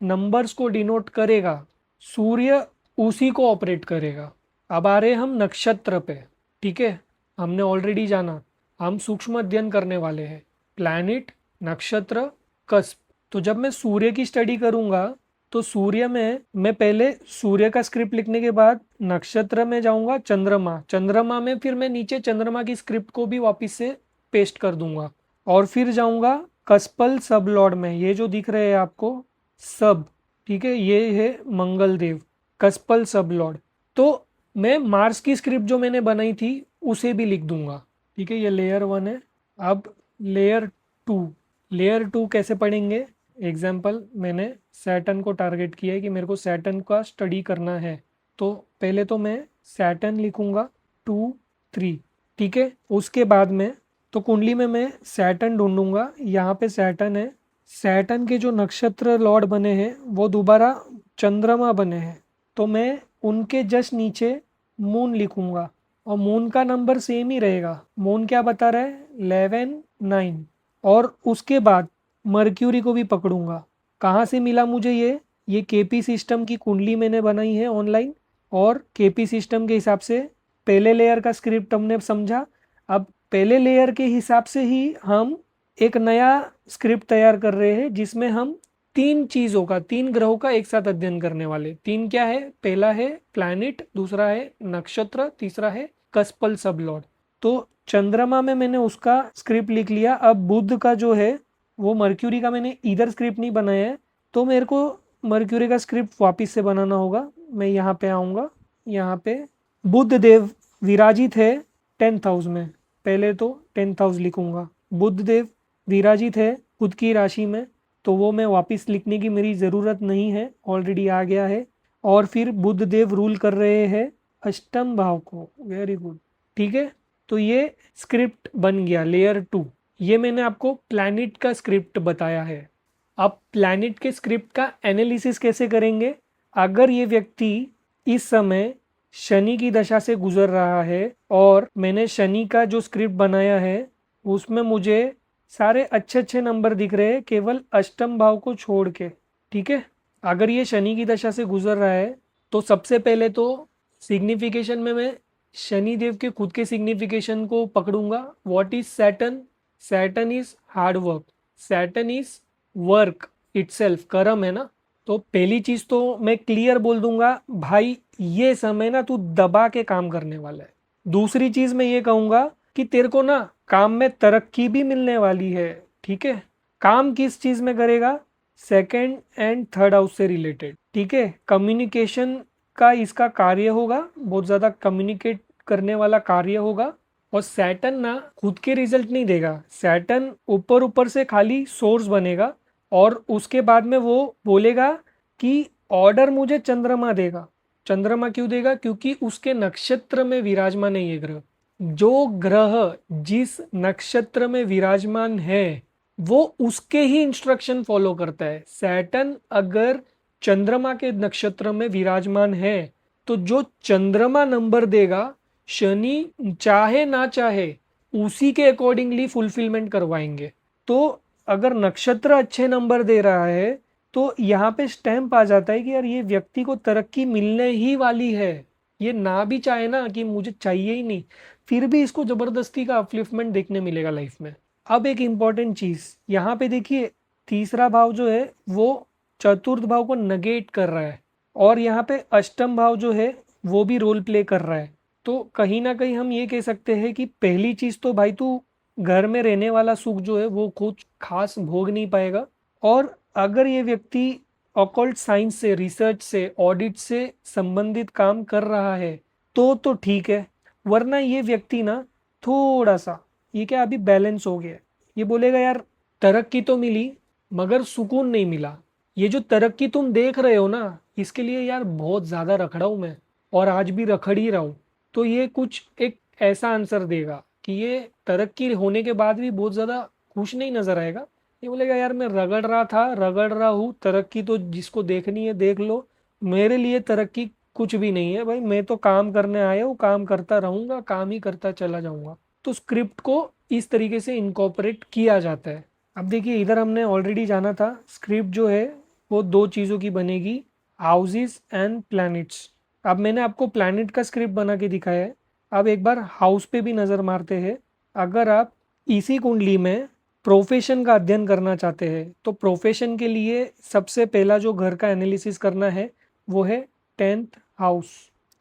नंबर्स को डिनोट करेगा सूर्य उसी को ऑपरेट करेगा। अब आ रहे हम नक्षत्र पे। ठीक है, हमने ऑलरेडी जाना, हम सूक्ष्म अध्ययन करने वाले हैं। प्लैनेट, नक्षत्र, कस्प। तो जब मैं सूर्य की स्टडी करूंगा तो सूर्य में मैं पहले सूर्य का स्क्रिप्ट लिखने के बाद नक्षत्र में जाऊंगा, चंद्रमा, चंद्रमा में फिर मैं नीचे चंद्रमा की स्क्रिप्ट को भी वापस से पेस्ट कर दूंगा और फिर जाऊंगा कस्पल सब लॉर्ड में। ये जो दिख रहे हैं आपको सब, ठीक है, ये है मंगल देव, कस्पल सब लॉर्ड। तो मैं मार्स की स्क्रिप्ट जो मैंने बनाई थी उसे भी लिख दूंगा। ठीक है, ये लेयर 1 है। अब लेयर 2, लेयर 2 कैसे पढ़ेंगे? एग्जाम्पल, मैंने सैटर्न को टारगेट किया है कि मेरे को सैटर्न का स्टडी करना है, तो पहले तो मैं सैटर्न लिखूंगा 2 3। ठीक है, उसके बाद में तो कुंडली में मैं सैटर्न ढूंढूंगा। यहाँ पे सैटर्न है। सैटर्न के जो नक्षत्र लॉर्ड बने हैं वो दोबारा चंद्रमा बने हैं, तो मैं उनके जस्ट नीचे मून लिखूंगा और मून का नंबर सेम ही रहेगा। मून क्या बता रहा है? 11 9। और उसके बाद मर्क्यूरी को भी पकड़ूंगा। कहाँ से मिला मुझे ये केपी सिस्टम की कुंडली मैंने बनाई है ऑनलाइन, और केपी सिस्टम के हिसाब से पहले लेयर का स्क्रिप्ट हमने समझा। अब पहले लेयर के हिसाब से ही हम एक नया स्क्रिप्ट तैयार कर रहे हैं जिसमें हम 3 चीज़ों का, 3 ग्रहों का एक साथ अध्ययन करने वाले। 3 क्या है? पहला है प्लैनेट, दूसरा है नक्षत्र, तीसरा है कस्पल सब लॉर्ड। तो चंद्रमा में मैंने उसका स्क्रिप्ट लिख लिया। अब बुध का जो है वो, मर्क्यूरी का मैंने इधर स्क्रिप्ट नहीं बनाया है, तो मेरे को मर्क्यूरी का स्क्रिप्ट वापस से बनाना होगा। मैं यहाँ पे आऊँगा, यहाँ पे बुध देव विराजित है 10th हाउस में। पहले तो 10th हाउस लिखूंगा। बुध देव विराजित है खुद की राशि में, तो वो मैं वापस लिखने की मेरी ज़रूरत नहीं है, ऑलरेडी आ गया है। और फिर बुध देव रूल कर रहे हैं अष्टम भाव को। Very good. ठीक है, तो ये स्क्रिप्ट बन गया लेयर 2। ये मैंने आपको प्लैनेट का स्क्रिप्ट बताया है। अब प्लैनेट के स्क्रिप्ट का एनालिसिस कैसे करेंगे? अगर ये व्यक्ति इस समय शनि की दशा से गुजर रहा है और मैंने शनि का जो स्क्रिप्ट बनाया है उसमें मुझे सारे अच्छे अच्छे नंबर दिख रहे हैं केवल अष्टम भाव को छोड़ के। ठीक है, अगर ये शनि की दशा से गुजर रहा है तो सबसे पहले तो सिग्निफिकेशन में मैं शनि देव के खुद के सिग्निफिकेशन को पकड़ूंगा। What is Saturn? Saturn is hard work, Saturn is work itself, कर्म है ना। तो पहली चीज तो मैं क्लियर बोल दूंगा, भाई ये समय ना तू दबा के काम करने वाला है। दूसरी चीज मैं ये कहूंगा कि तेरे को ना काम में तरक्की भी मिलने वाली है। ठीक है, काम किस चीज में करेगा? सेकंड एंड थर्ड हाउस से रिलेटेड। ठीक है, कम्युनिकेशन का इसका कार्य होगा, बहुत ज्यादा कम्युनिकेट करने वाला कार्य होगा। और सैटर्न ना खुद के रिजल्ट नहीं देगा, सैटर्न ऊपर ऊपर से खाली सोर्स बनेगा और उसके बाद में वो बोलेगा कि ऑर्डर मुझे चंद्रमा देगा। चंद्रमा क्यों देगा? क्योंकि उसके नक्षत्र में विराजमान है ये ग्रह। जो ग्रह जिस नक्षत्र में विराजमान है वो उसके ही इंस्ट्रक्शन फॉलो करता है। सैटर्न अगर चंद्रमा के नक्षत्र में विराजमान है तो जो चंद्रमा नंबर देगा शनि चाहे ना चाहे उसी के अकॉर्डिंगली फुलफिलमेंट करवाएंगे। तो अगर नक्षत्र अच्छे नंबर दे रहा है तो यहाँ पे स्टैंप आ जाता है कि यार ये व्यक्ति को तरक्की मिलने ही वाली है। ये ना भी चाहे ना कि मुझे चाहिए ही नहीं, फिर भी इसको जबरदस्ती का अपलिफ्टमेंट देखने मिलेगा लाइफ में। अब एक इंपॉर्टेंट चीज यहाँ पे देखिए, तीसरा भाव जो है वो चतुर्थ भाव को नगेट कर रहा है और यहाँ पे अष्टम भाव जो है वो भी रोल प्ले कर रहा है। तो कहीं ना कहीं हम ये कह सकते हैं कि पहली चीज तो भाई तू घर में रहने वाला सुख जो है वो कुछ खास भोग नहीं पाएगा। और अगर ये व्यक्ति ऑकल्ट साइंस से, रिसर्च से, ऑडिट से संबंधित काम कर रहा है तो ठीक है, वरना ये व्यक्ति ना थोड़ा सा, ये क्या अभी बैलेंस हो गया, ये बोलेगा यार तरक्की तो मिली मगर सुकून नहीं मिला। ये जो तरक्की तुम देख रहे हो ना इसके लिए यार बहुत ज्यादा रखड़ा हूं मैं और आज भी रखड़ ही रहा हूं। तो ये कुछ एक ऐसा आंसर देगा कि ये तरक्की होने के बाद भी बहुत ज़्यादा खुश नहीं नजर आएगा। ये बोलेगा यार मैं रगड़ रहा था, रगड़ रहा हूँ, तरक्की तो जिसको देखनी है देख लो, मेरे लिए तरक्की कुछ भी नहीं है भाई। मैं तो काम करने आया हूँ, काम करता रहूंगा, काम ही करता चला जाऊंगा। तो स्क्रिप्ट को इस तरीके से इनकॉर्पोरेट किया जाता है। अब देखिए इधर हमने ऑलरेडी जाना था, स्क्रिप्ट जो है वो दो चीज़ों की बनेगी, हाउसेस एंड प्लैनेट्स। अब मैंने आपको प्लैनेट का स्क्रिप्ट बना के दिखाया है, अब एक बार हाउस पे भी नज़र मारते हैं। अगर आप इसी कुंडली में प्रोफेशन का अध्ययन करना चाहते हैं तो प्रोफेशन के लिए सबसे पहला जो घर का एनालिसिस करना है वो है 10th हाउस।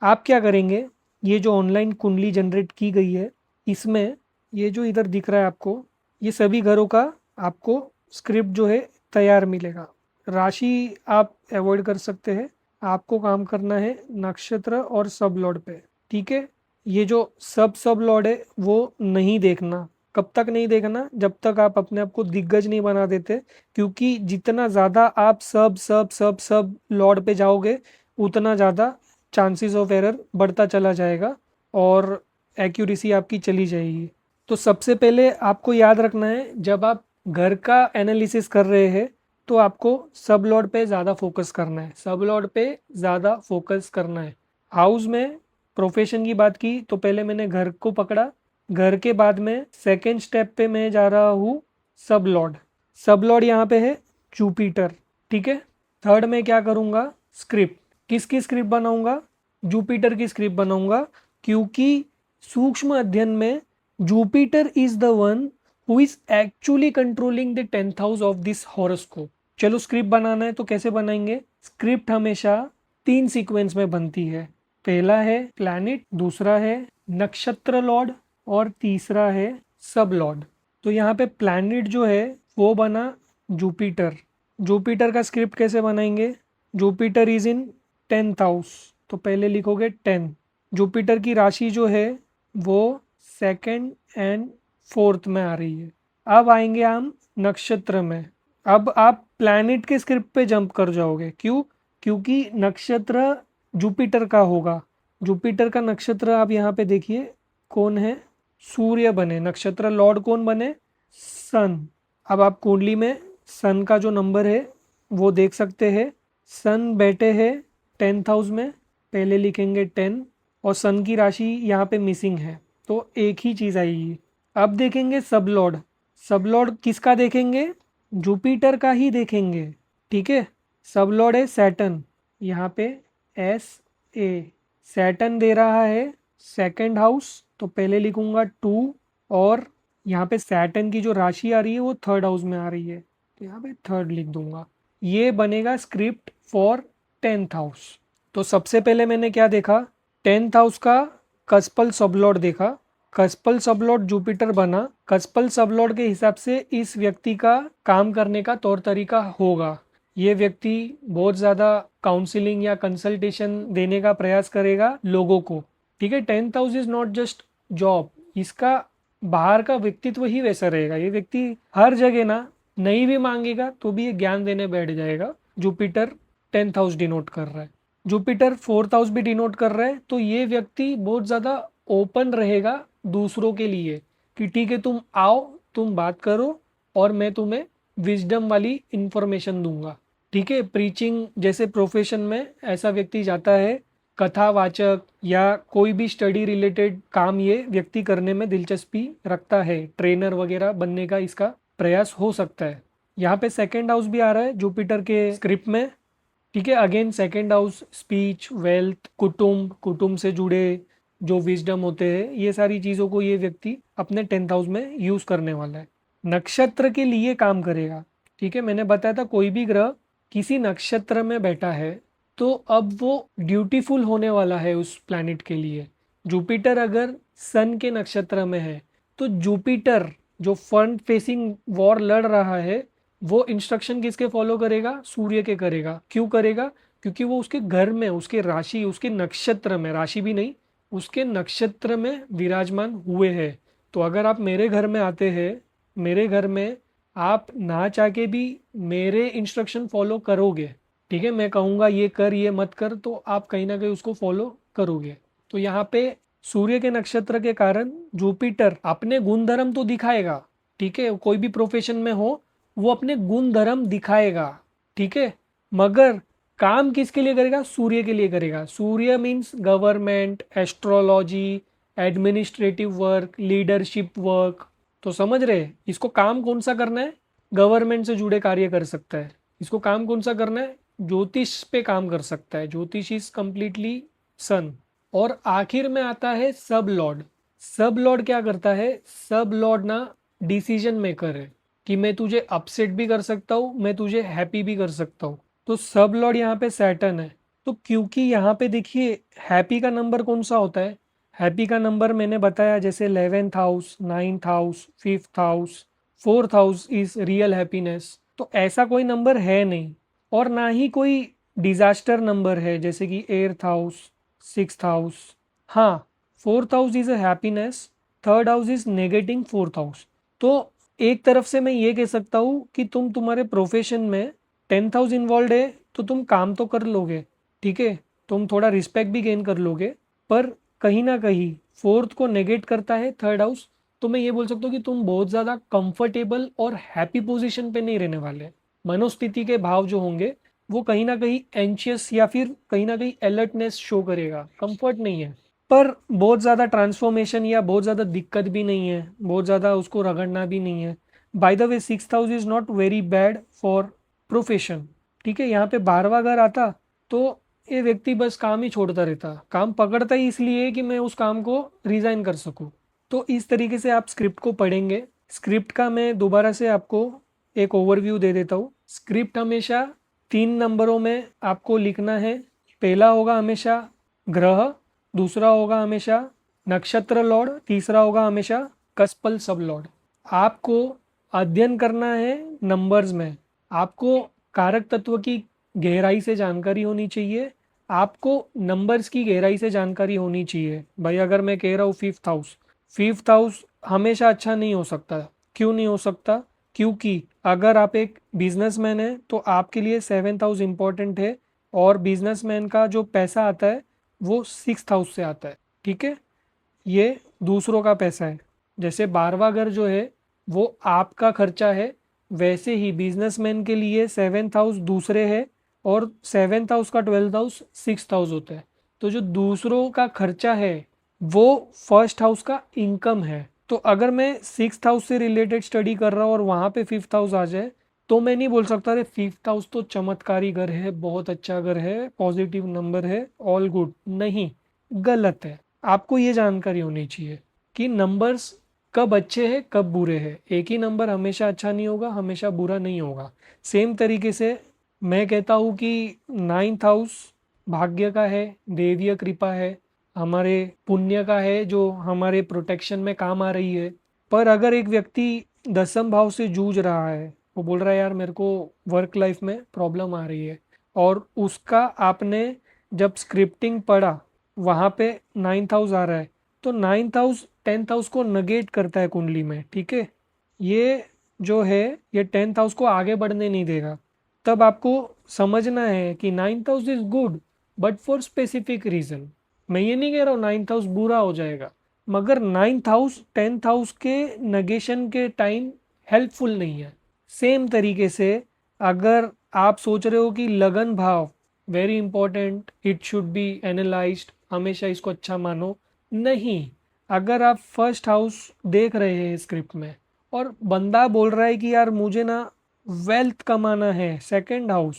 आप क्या करेंगे, ये जो ऑनलाइन कुंडली जनरेट की गई है इसमें ये जो इधर दिख रहा है आपको, ये सभी घरों का आपको स्क्रिप्ट जो है तैयार मिलेगा। राशि आप अवॉइड कर सकते हैं, आपको काम करना है नक्षत्र और सब लॉर्ड पे। ठीक है, ये जो सब लॉर्ड है वो नहीं देखना। कब तक नहीं देखना, जब तक आप अपने आप को दिग्गज नहीं बना देते, क्योंकि जितना ज़्यादा आप सब लॉर्ड पे जाओगे उतना ज़्यादा चांसेस ऑफ एरर बढ़ता चला जाएगा और एक्यूरेसी आपकी चली जाएगी। तो सबसे पहले आपको याद रखना है, जब आप घर का एनालिसिस कर रहे हैं तो आपको सब लॉर्ड पे ज़्यादा फोकस करना है, सब लॉर्ड पे ज़्यादा फोकस करना है। हाउस में प्रोफेशन की बात की तो पहले मैंने घर को पकड़ा, घर के बाद में सेकेंड स्टेप पे मैं जा रहा हूँ सब लॉर्ड। सब लॉर्ड यहाँ पे है जुपिटर। ठीक है, थर्ड में क्या करूँगा, स्क्रिप्ट। किसकी स्क्रिप्ट बनाऊंगा, जुपिटर की स्क्रिप्ट बनाऊंगा, क्योंकि सूक्ष्म अध्ययन में Jupiter is the one who is actually controlling the 10th house of this horoscope. चलो स्क्रिप्ट बनाना है तो कैसे बनाएंगे, स्क्रिप्ट हमेशा 3 सीक्वेंस में बनती है। पहला है प्लैनेट, दूसरा है नक्षत्र लॉर्ड और तीसरा है सब लॉर्ड। तो यहाँ पे प्लैनेट जो है वो बना जुपिटर। जुपिटर का स्क्रिप्ट कैसे बनाएंगे, Jupiter is in 10th house, तो पहले लिखोगे 10। जुपिटर की राशि जो है वो सेकंड एंड फोर्थ में आ रही है। अब आएंगे हम नक्षत्र में। अब आप प्लैनेट के स्क्रिप्ट पे जंप कर जाओगे, क्यों, क्योंकि नक्षत्र जुपिटर का होगा। जुपिटर का नक्षत्र आप यहाँ पे देखिए कौन है, सूर्य बने, नक्षत्र लॉर्ड कौन बने, सन। अब आप कुंडली में सन का जो नंबर है वो देख सकते हैं, सन बैठे हैं 10th हाउस में, पहले लिखेंगे 10 और सन की राशि यहाँ पे मिसिंग है तो एक ही चीज़ आएगी। अब देखेंगे सब लॉर्ड, सब लॉर्ड किसका देखेंगे, जुपिटर का ही देखेंगे। ठीक है, सब लॉर्ड है सैटर्न, यहाँ पे SA, सैटर्न दे रहा है सेकंड हाउस, तो पहले लिखूंगा 2 और यहाँ पे सैटर्न की जो राशि आ रही है वो थर्ड हाउस में आ रही है तो यहाँ पे थर्ड लिख दूंगा। ये बनेगा स्क्रिप्ट फॉर 10th हाउस। तो सबसे पहले मैंने क्या देखा, 10th हाउस का कस्पल सबलॉर्ड देखा, कस्पल सबलॉर्ड जुपिटर बना। कस्पल सबलॉर्ड के हिसाब से इस व्यक्ति का काम करने का तौर तरीका होगा, ये व्यक्ति बहुत ज़्यादा काउंसलिंग या कंसल्टेशन देने का प्रयास करेगा लोगों को। ठीक है, 10th house is not just job, इसका बाहर का व्यक्तित्व ही वैसा रहेगा। ये व्यक्ति हर जगह ना नहीं भी मांगेगा तो भी ये ज्ञान देने बैठ जाएगा। जुपिटर 10th हाउस डिनोट कर रहा है, जुपिटर 4th हाउस भी डिनोट कर रहा है, तो ये व्यक्ति बहुत ज़्यादा ओपन रहेगा दूसरों के लिए कि ठीक है तुम आओ, तुम बात करो और मैं तुम्हें विजडम वाली इंफॉर्मेशन दूंगा। ठीक है, प्रीचिंग जैसे प्रोफेशन में ऐसा व्यक्ति जाता है, कथावाचक या कोई भी स्टडी रिलेटेड काम ये व्यक्ति करने में दिलचस्पी रखता है, ट्रेनर वगैरह बनने का इसका प्रयास हो सकता है। यहाँ पे सेकेंड हाउस भी आ रहा है जुपिटर के स्क्रिप्ट में। ठीक है, again second house speech, wealth, कुटुंब, कुटुंब से जुड़े जो विजडम होते हैं, ये सारी चीज़ों को ये व्यक्ति अपने 10th हाउस में यूज़ करने वाला है, नक्षत्र के लिए काम करेगा। ठीक है, मैंने बताया था कोई भी ग्रह किसी नक्षत्र में बैठा है तो अब वो ड्यूटीफुल होने वाला है उस प्लैनेट के लिए। जुपिटर अगर सन के नक्षत्र में है तो जुपिटर जो फ्रंट फेसिंग वॉर लड़ रहा है वो इंस्ट्रक्शन किसके फॉलो करेगा, सूर्य के करेगा। क्यों करेगा, क्योंकि वो उसके घर में, उसके राशि, उसके नक्षत्र में, राशि भी नहीं, उसके नक्षत्र में विराजमान हुए हैं। तो अगर आप मेरे घर में आते हैं, मेरे घर में आप ना चाह के भी मेरे इंस्ट्रक्शन फॉलो करोगे। ठीक है, मैं कहूँगा ये कर ये मत कर तो आप कहीं ना कहीं उसको फॉलो करोगे। तो यहाँ पे सूर्य के नक्षत्र के कारण जुपिटर अपने गुण धर्म तो दिखाएगा। ठीक है, कोई भी प्रोफेशन में हो वो अपने गुण धर्म दिखाएगा। ठीक है, मगर काम किसके लिए करेगा, सूर्य के लिए करेगा। सूर्य means government, astrology, administrative work, leadership work. तो समझ रहे इसको काम कौन सा करना है? गवर्नमेंट से जुड़े कार्य कर सकता है। इसको काम कौन सा करना है? ज्योतिष पे काम कर सकता है। ज्योतिष इज कंप्लीटली सन। और आखिर में आता है सब लॉर्ड। सब लॉर्ड क्या करता है? सब लॉर्ड ना डिसीजन मेकर है कि मैं तुझे अपसेट भी कर सकता हूँ, मैं तुझे हैप्पी भी कर सकता हूँ। तो सब लॉर्ड यहाँ पे सैटर्न है। तो क्योंकि यहाँ पे देखिए हैप्पी का नंबर कौन सा होता है? हैप्पी का नंबर मैंने बताया जैसे 11th house, 9th house, 5th house, 4th house is real happiness. तो ऐसा कोई नंबर है नहीं। और ना ही कोई डिजास्टर नंबर है जैसे कि 8th हाउस, 6th हाउस। हाँ, 4th house is a happiness, 3rd house is negating 4th house. तो एक तरफ से मैं ये कह सकता हूँ कि तुम तुम्हारे प्रोफेशन में 10th हाउस इन्वॉल्व है तो तुम काम तो कर लोगे, ठीक है, तुम थोड़ा रिस्पेक्ट भी गेन कर लोगे। पर कहीं ना कहीं 4th को नेगेट करता है 3rd हाउस। तो मैं ये बोल सकता हूँ कि तुम बहुत ज़्यादा कंफर्टेबल और हैप्पी पोजीशन पे नहीं रहने वाले। मनोस्थिति के भाव जो होंगे वो कहीं ना कहीं एंशियस या फिर कहीं ना कहीं अलर्टनेस शो करेगा, कंफर्ट नहीं है। पर बहुत ज़्यादा ट्रांसफॉर्मेशन या बहुत ज़्यादा दिक्कत भी नहीं है, बहुत ज़्यादा उसको रगड़ना भी नहीं है। By the way 6th house is not very bad for profession. ठीक है, यहाँ पे 12वां घर आता तो ये व्यक्ति बस काम ही छोड़ता रहता, काम पकड़ता ही इसलिए कि मैं उस काम को रिजाइन कर सकूं। तो इस तरीके से आप स्क्रिप्ट को पढ़ेंगे। स्क्रिप्ट का मैं दोबारा से आपको एक ओवरव्यू दे देता हूँ। स्क्रिप्ट हमेशा 3 नंबरों में आपको लिखना है। पहला होगा हमेशा ग्रह, दूसरा होगा हमेशा नक्षत्र लॉर्ड, तीसरा होगा हमेशा कस्पल सब लॉर्ड। आपको अध्ययन करना है नंबर्स में। आपको कारक तत्व की गहराई से जानकारी होनी चाहिए। आपको नंबर्स की गहराई से जानकारी होनी चाहिए। भाई अगर मैं कह रहा हूँ 5th हाउस, 5th हाउस हमेशा अच्छा नहीं हो सकता। क्यों नहीं हो सकता? क्योंकि अगर आप एक बिजनेसमैन हैं तो आपके लिए 7th हाउस इंपॉर्टेंट है। और बिजनेसमैन का जो पैसा आता है वो 6th हाउस से आता है। ठीक है, ये दूसरों का पैसा है। जैसे 12वां घर जो है वो आपका खर्चा है, वैसे ही बिजनेसमैन के लिए 7th हाउस दूसरे है। और 7th हाउस का 12th हाउस 6th हाउस होता है। तो जो दूसरों का खर्चा है वो 1st हाउस का इनकम है। तो अगर मैं 6th हाउस से रिलेटेड स्टडी कर रहा हूँ और वहाँ पे 5th हाउस आ जाए तो मैं नहीं बोल सकता अरे 5th हाउस तो चमत्कारी घर है, बहुत अच्छा घर है, पॉजिटिव नंबर है, ऑल गुड। नहीं, गलत है। आपको ये जानकारी होनी चाहिए कि नंबर्स कब अच्छे हैं कब बुरे हैं। एक ही नंबर हमेशा अच्छा नहीं होगा, हमेशा बुरा नहीं होगा। सेम तरीके से मैं कहता हूँ कि 9th हाउस भाग्य का है, देवीय कृपा है, हमारे पुण्य का है जो हमारे प्रोटेक्शन में काम आ रही है। पर अगर एक व्यक्ति 10th भाव से जूझ रहा है, वो बोल रहा है यार मेरे को वर्क लाइफ में प्रॉब्लम आ रही है, और उसका आपने जब स्क्रिप्टिंग पढ़ा वहाँ पे 9th हाउस आ रहा है, तो 9th हाउस 10th हाउस को नगेट करता है कुंडली में। ठीक है, ये जो है ये 10th हाउस को आगे बढ़ने नहीं देगा। तब आपको समझना है कि 9th house is good but for specific reason. मैं ये नहीं कह रहा हूँ 9th हाउस बुरा हो जाएगा, मगर 9th हाउस 10th हाउस के नगेशन के टाइम हेल्पफुल नहीं है। सेम तरीके से अगर आप सोच रहे हो कि लगन भाव very important, it should be analysed, हमेशा इसको अच्छा मानो, नहीं। अगर आप 1st हाउस देख रहे हैं स्क्रिप्ट में और बंदा बोल रहा है कि यार मुझे ना वेल्थ कमाना है 2nd हाउस,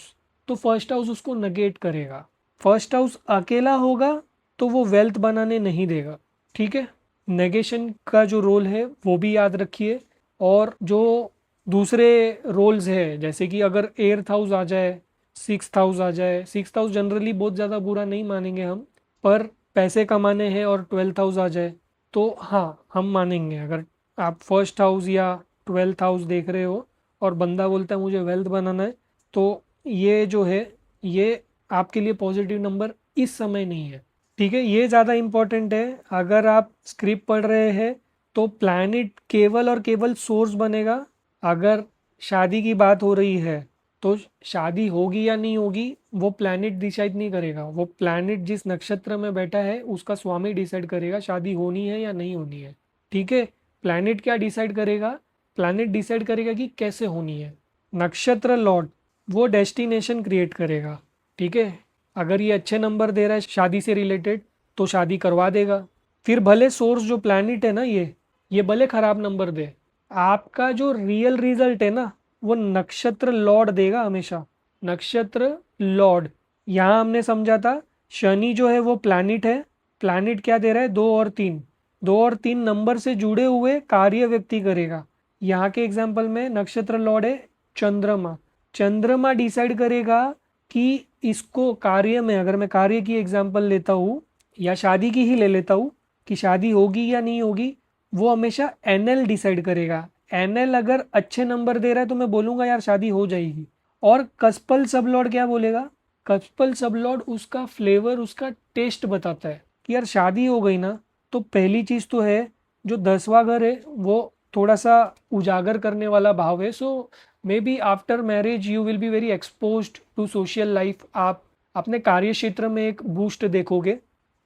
तो 1st हाउस उसको नगेट करेगा। 1st हाउस अकेला होगा तो वो वेल्थ बनाने नहीं देगा। ठीक है, नेगेशन का जो रोल है वो भी याद रखिए। और जो दूसरे रोल्स है जैसे कि अगर 8th हाउस आ जाए, 6th हाउस आ जाए, 6th हाउस जनरली बहुत ज़्यादा बुरा नहीं मानेंगे हम, पर पैसे कमाने हैं और 12th हाउस आ जाए तो हाँ हम मानेंगे। अगर आप 1st हाउस या 12th हाउस देख रहे हो और बंदा बोलता है मुझे वेल्थ बनाना है, तो ये जो है ये आपके लिए पॉजिटिव नंबर इस समय नहीं है। ठीक है, ये ज़्यादा इम्पोर्टेंट है। अगर आप स्क्रिप्ट पढ़ रहे हैं तो प्लैनेट केवल और केवल सोर्स बनेगा। अगर शादी की बात हो रही है तो शादी होगी या नहीं होगी वो प्लैनेट डिसाइड नहीं करेगा। वो प्लैनेट जिस नक्षत्र में बैठा है उसका स्वामी डिसाइड करेगा शादी होनी है या नहीं होनी है। ठीक है, प्लैनेट क्या डिसाइड करेगा? प्लैनेट डिसाइड करेगा कि कैसे होनी है। नक्षत्र लॉर्ड वो डेस्टिनेशन क्रिएट करेगा। ठीक है, अगर ये अच्छे नंबर दे रहा है शादी से रिलेटेड तो शादी करवा देगा। फिर भले सोर्स जो प्लैनेट है ना, ये भले खराब नंबर दे, आपका जो रियल रिजल्ट है ना वो नक्षत्र लॉर्ड देगा हमेशा। नक्षत्र लॉर्ड, यहाँ हमने समझा था शनि जो है वो प्लैनेट है। प्लैनेट क्या दे रहा है? 2 और 3। 2 और 3 नंबर से जुड़े हुए कार्य व्यक्ति करेगा। यहाँ के एग्जाम्पल में नक्षत्र लॉर्ड है चंद्रमा। चंद्रमा डिसाइड करेगा कि इसको कार्य में, अगर मैं कार्य की एग्जाम्पल लेता हूँ या शादी की ही ले लेता हूँ कि शादी होगी या नहीं होगी, वो हमेशा एनएल डिसाइड करेगा। एनएल अगर अच्छे नंबर दे रहा है तो मैं बोलूंगा यार शादी हो जाएगी। और कस्पल सबलॉर्ड क्या बोलेगा? कस्पल सबलॉर्ड उसका फ्लेवर, उसका टेस्ट बताता है कि यार शादी हो गई ना, तो पहली चीज तो है जो 10वां घर है वो थोड़ा सा उजागर करने वाला भाव है। So may be after marriage you will be very exposed to social life. आप अपने कार्य क्षेत्र में एक बूस्ट देखोगे।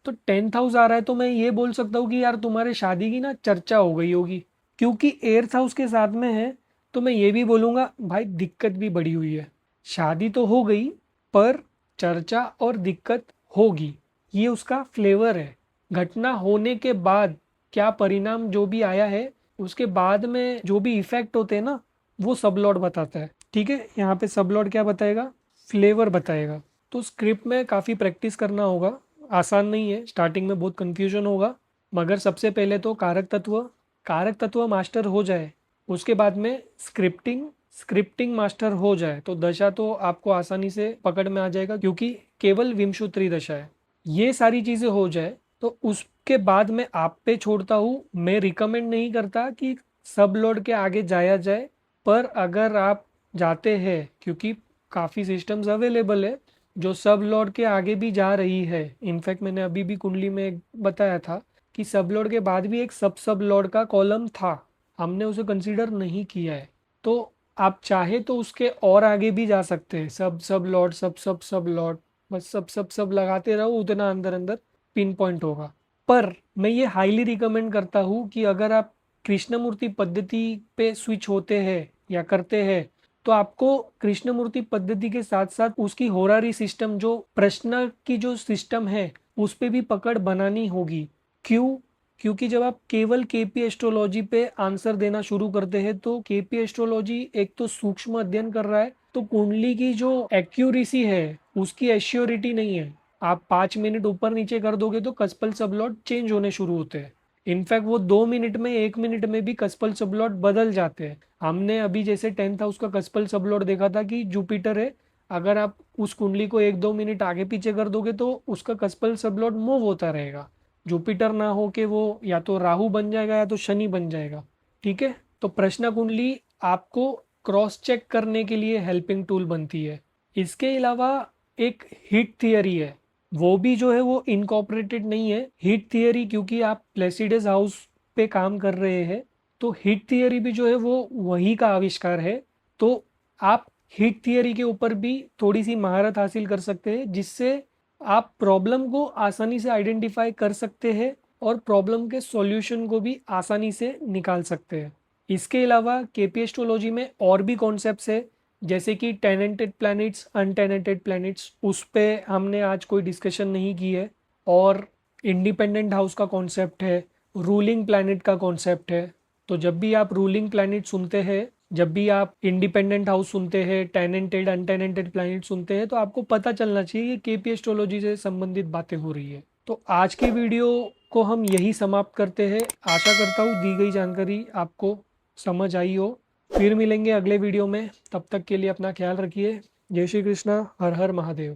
तो 10th हाउस आ रहा है तो मैं ये बोल सकता हूँ कि यार तुम्हारे शादी की ना चर्चा हो गई होगी। क्योंकि 8th हाउस के साथ में है तो मैं ये भी बोलूँगा भाई दिक्कत भी बढ़ी हुई है। शादी तो हो गई पर चर्चा और दिक्कत होगी, ये उसका फ्लेवर है। घटना होने के बाद क्या परिणाम जो भी आया है, उसके बाद में जो भी इफेक्ट होते हैं ना, वो सबलॉर्ड बताता है। ठीक है, यहाँ पे सबलॉर्ड क्या बताएगा? फ्लेवर बताएगा। तो स्क्रिप्ट में काफ़ी प्रैक्टिस करना होगा, आसान नहीं है, स्टार्टिंग में बहुत कंफ्यूजन होगा। मगर सबसे पहले तो कारक तत्व मास्टर हो जाए, उसके बाद में स्क्रिप्टिंग मास्टर हो जाए तो दशा तो आपको आसानी से पकड़ में आ जाएगा, क्योंकि केवल विंशुत्री दशा है। ये सारी चीज़ें हो जाए तो उसके बाद मैं आप पे छोड़ता हूँ। मैं रिकमेंड नहीं करता कि सब लोड के आगे जाया जाए, पर अगर आप जाते हैं, क्योंकि काफ़ी सिस्टम्स अवेलेबल है जो सब लॉर्ड के आगे भी जा रही है। इनफैक्ट मैंने अभी भी कुंडली में बताया था कि सब लॉर्ड के बाद भी एक सब सब लॉर्ड का कॉलम था, हमने उसे कंसीडर नहीं किया है। तो आप चाहे तो उसके और आगे भी जा सकते हैं, सब सब लॉर्ड, सब सब सब लॉर्ड, बस सब सब सब लगाते रहो, उतना अंदर अंदर पिन पॉइंट होगा। पर मैं ये हाईली रिकमेंड करता हूँ कि अगर आप कृष्णमूर्ति पद्धति पे स्विच होते हैं या करते हैं, तो आपको कृष्णमूर्ति पद्धति के साथ साथ उसकी होरारी सिस्टम, जो प्रश्न की जो सिस्टम है, उस पे भी पकड़ बनानी होगी। क्यों? क्योंकि जब आप केवल केपी एस्ट्रोलॉजी पे आंसर देना शुरू करते हैं तो केपी एस्ट्रोलॉजी एक तो सूक्ष्म अध्ययन कर रहा है, तो कुंडली की जो एक्यूरेसी है उसकी एश्योरिटी नहीं है। आप 5 मिनट ऊपर नीचे कर दोगे तो कस्पल सबलॉट चेंज होने शुरू होते हैं। इनफैक्ट वो 2 मिनट में, 1 मिनट में भी कस्पल सबलॉट बदल जाते हैं। हमने अभी जैसे 10th हाउस का कस्पल सबलॉट देखा था कि जुपिटर है, अगर आप उस कुंडली को 1-2 मिनट आगे पीछे कर दोगे तो उसका कस्पल सबलॉट मूव होता रहेगा। जुपिटर ना हो के वो या तो राहु बन जाएगा या तो शनि बन जाएगा। ठीक है, तो प्रश्न कुंडली आपको क्रॉस चेक करने के लिए हेल्पिंग टूल बनती है। इसके अलावा एक हीट थियरी है, वो भी जो है वो इनकॉर्पोरेटेड नहीं है हीट थियरी, क्योंकि आप प्लेसिडस हाउस पे काम कर रहे हैं। तो हीट थियरी भी जो है वो वही का आविष्कार है। तो आप हीट थियरी के ऊपर भी थोड़ी सी महारत हासिल कर सकते हैं, जिससे आप प्रॉब्लम को आसानी से आइडेंटिफाई कर सकते हैं और प्रॉब्लम के सॉल्यूशन को भी आसानी से निकाल सकते हैं। इसके अलावा केपी एस्ट्रोलॉजी में और भी कॉन्सेप्ट्स है, जैसे कि टेनेंटेड प्लैनेट्स, अनटेनेंटेड प्लैनेट्स, उस पे हमने आज कोई डिस्कशन नहीं की है। और इंडिपेंडेंट हाउस का कॉन्सेप्ट है, रूलिंग प्लैनेट का कॉन्सेप्ट है। तो जब भी आप रूलिंग प्लैनेट सुनते हैं, जब भी आप इंडिपेंडेंट हाउस सुनते हैं, टेनेंटेड अनटेनेंटेड प्लैनेट सुनते हैं, तो आपको पता चलना चाहिए कि केपी एस्ट्रोलॉजी से संबंधित बातें हो रही है। तो आज की वीडियो को हम यही समाप्त करते हैं। आशा करता हूँ दी गई जानकारी आपको समझ आई हो। फिर मिलेंगे अगले वीडियो में, तब तक के लिए अपना ख्याल रखिए। जय श्री कृष्णा, हर हर महादेव।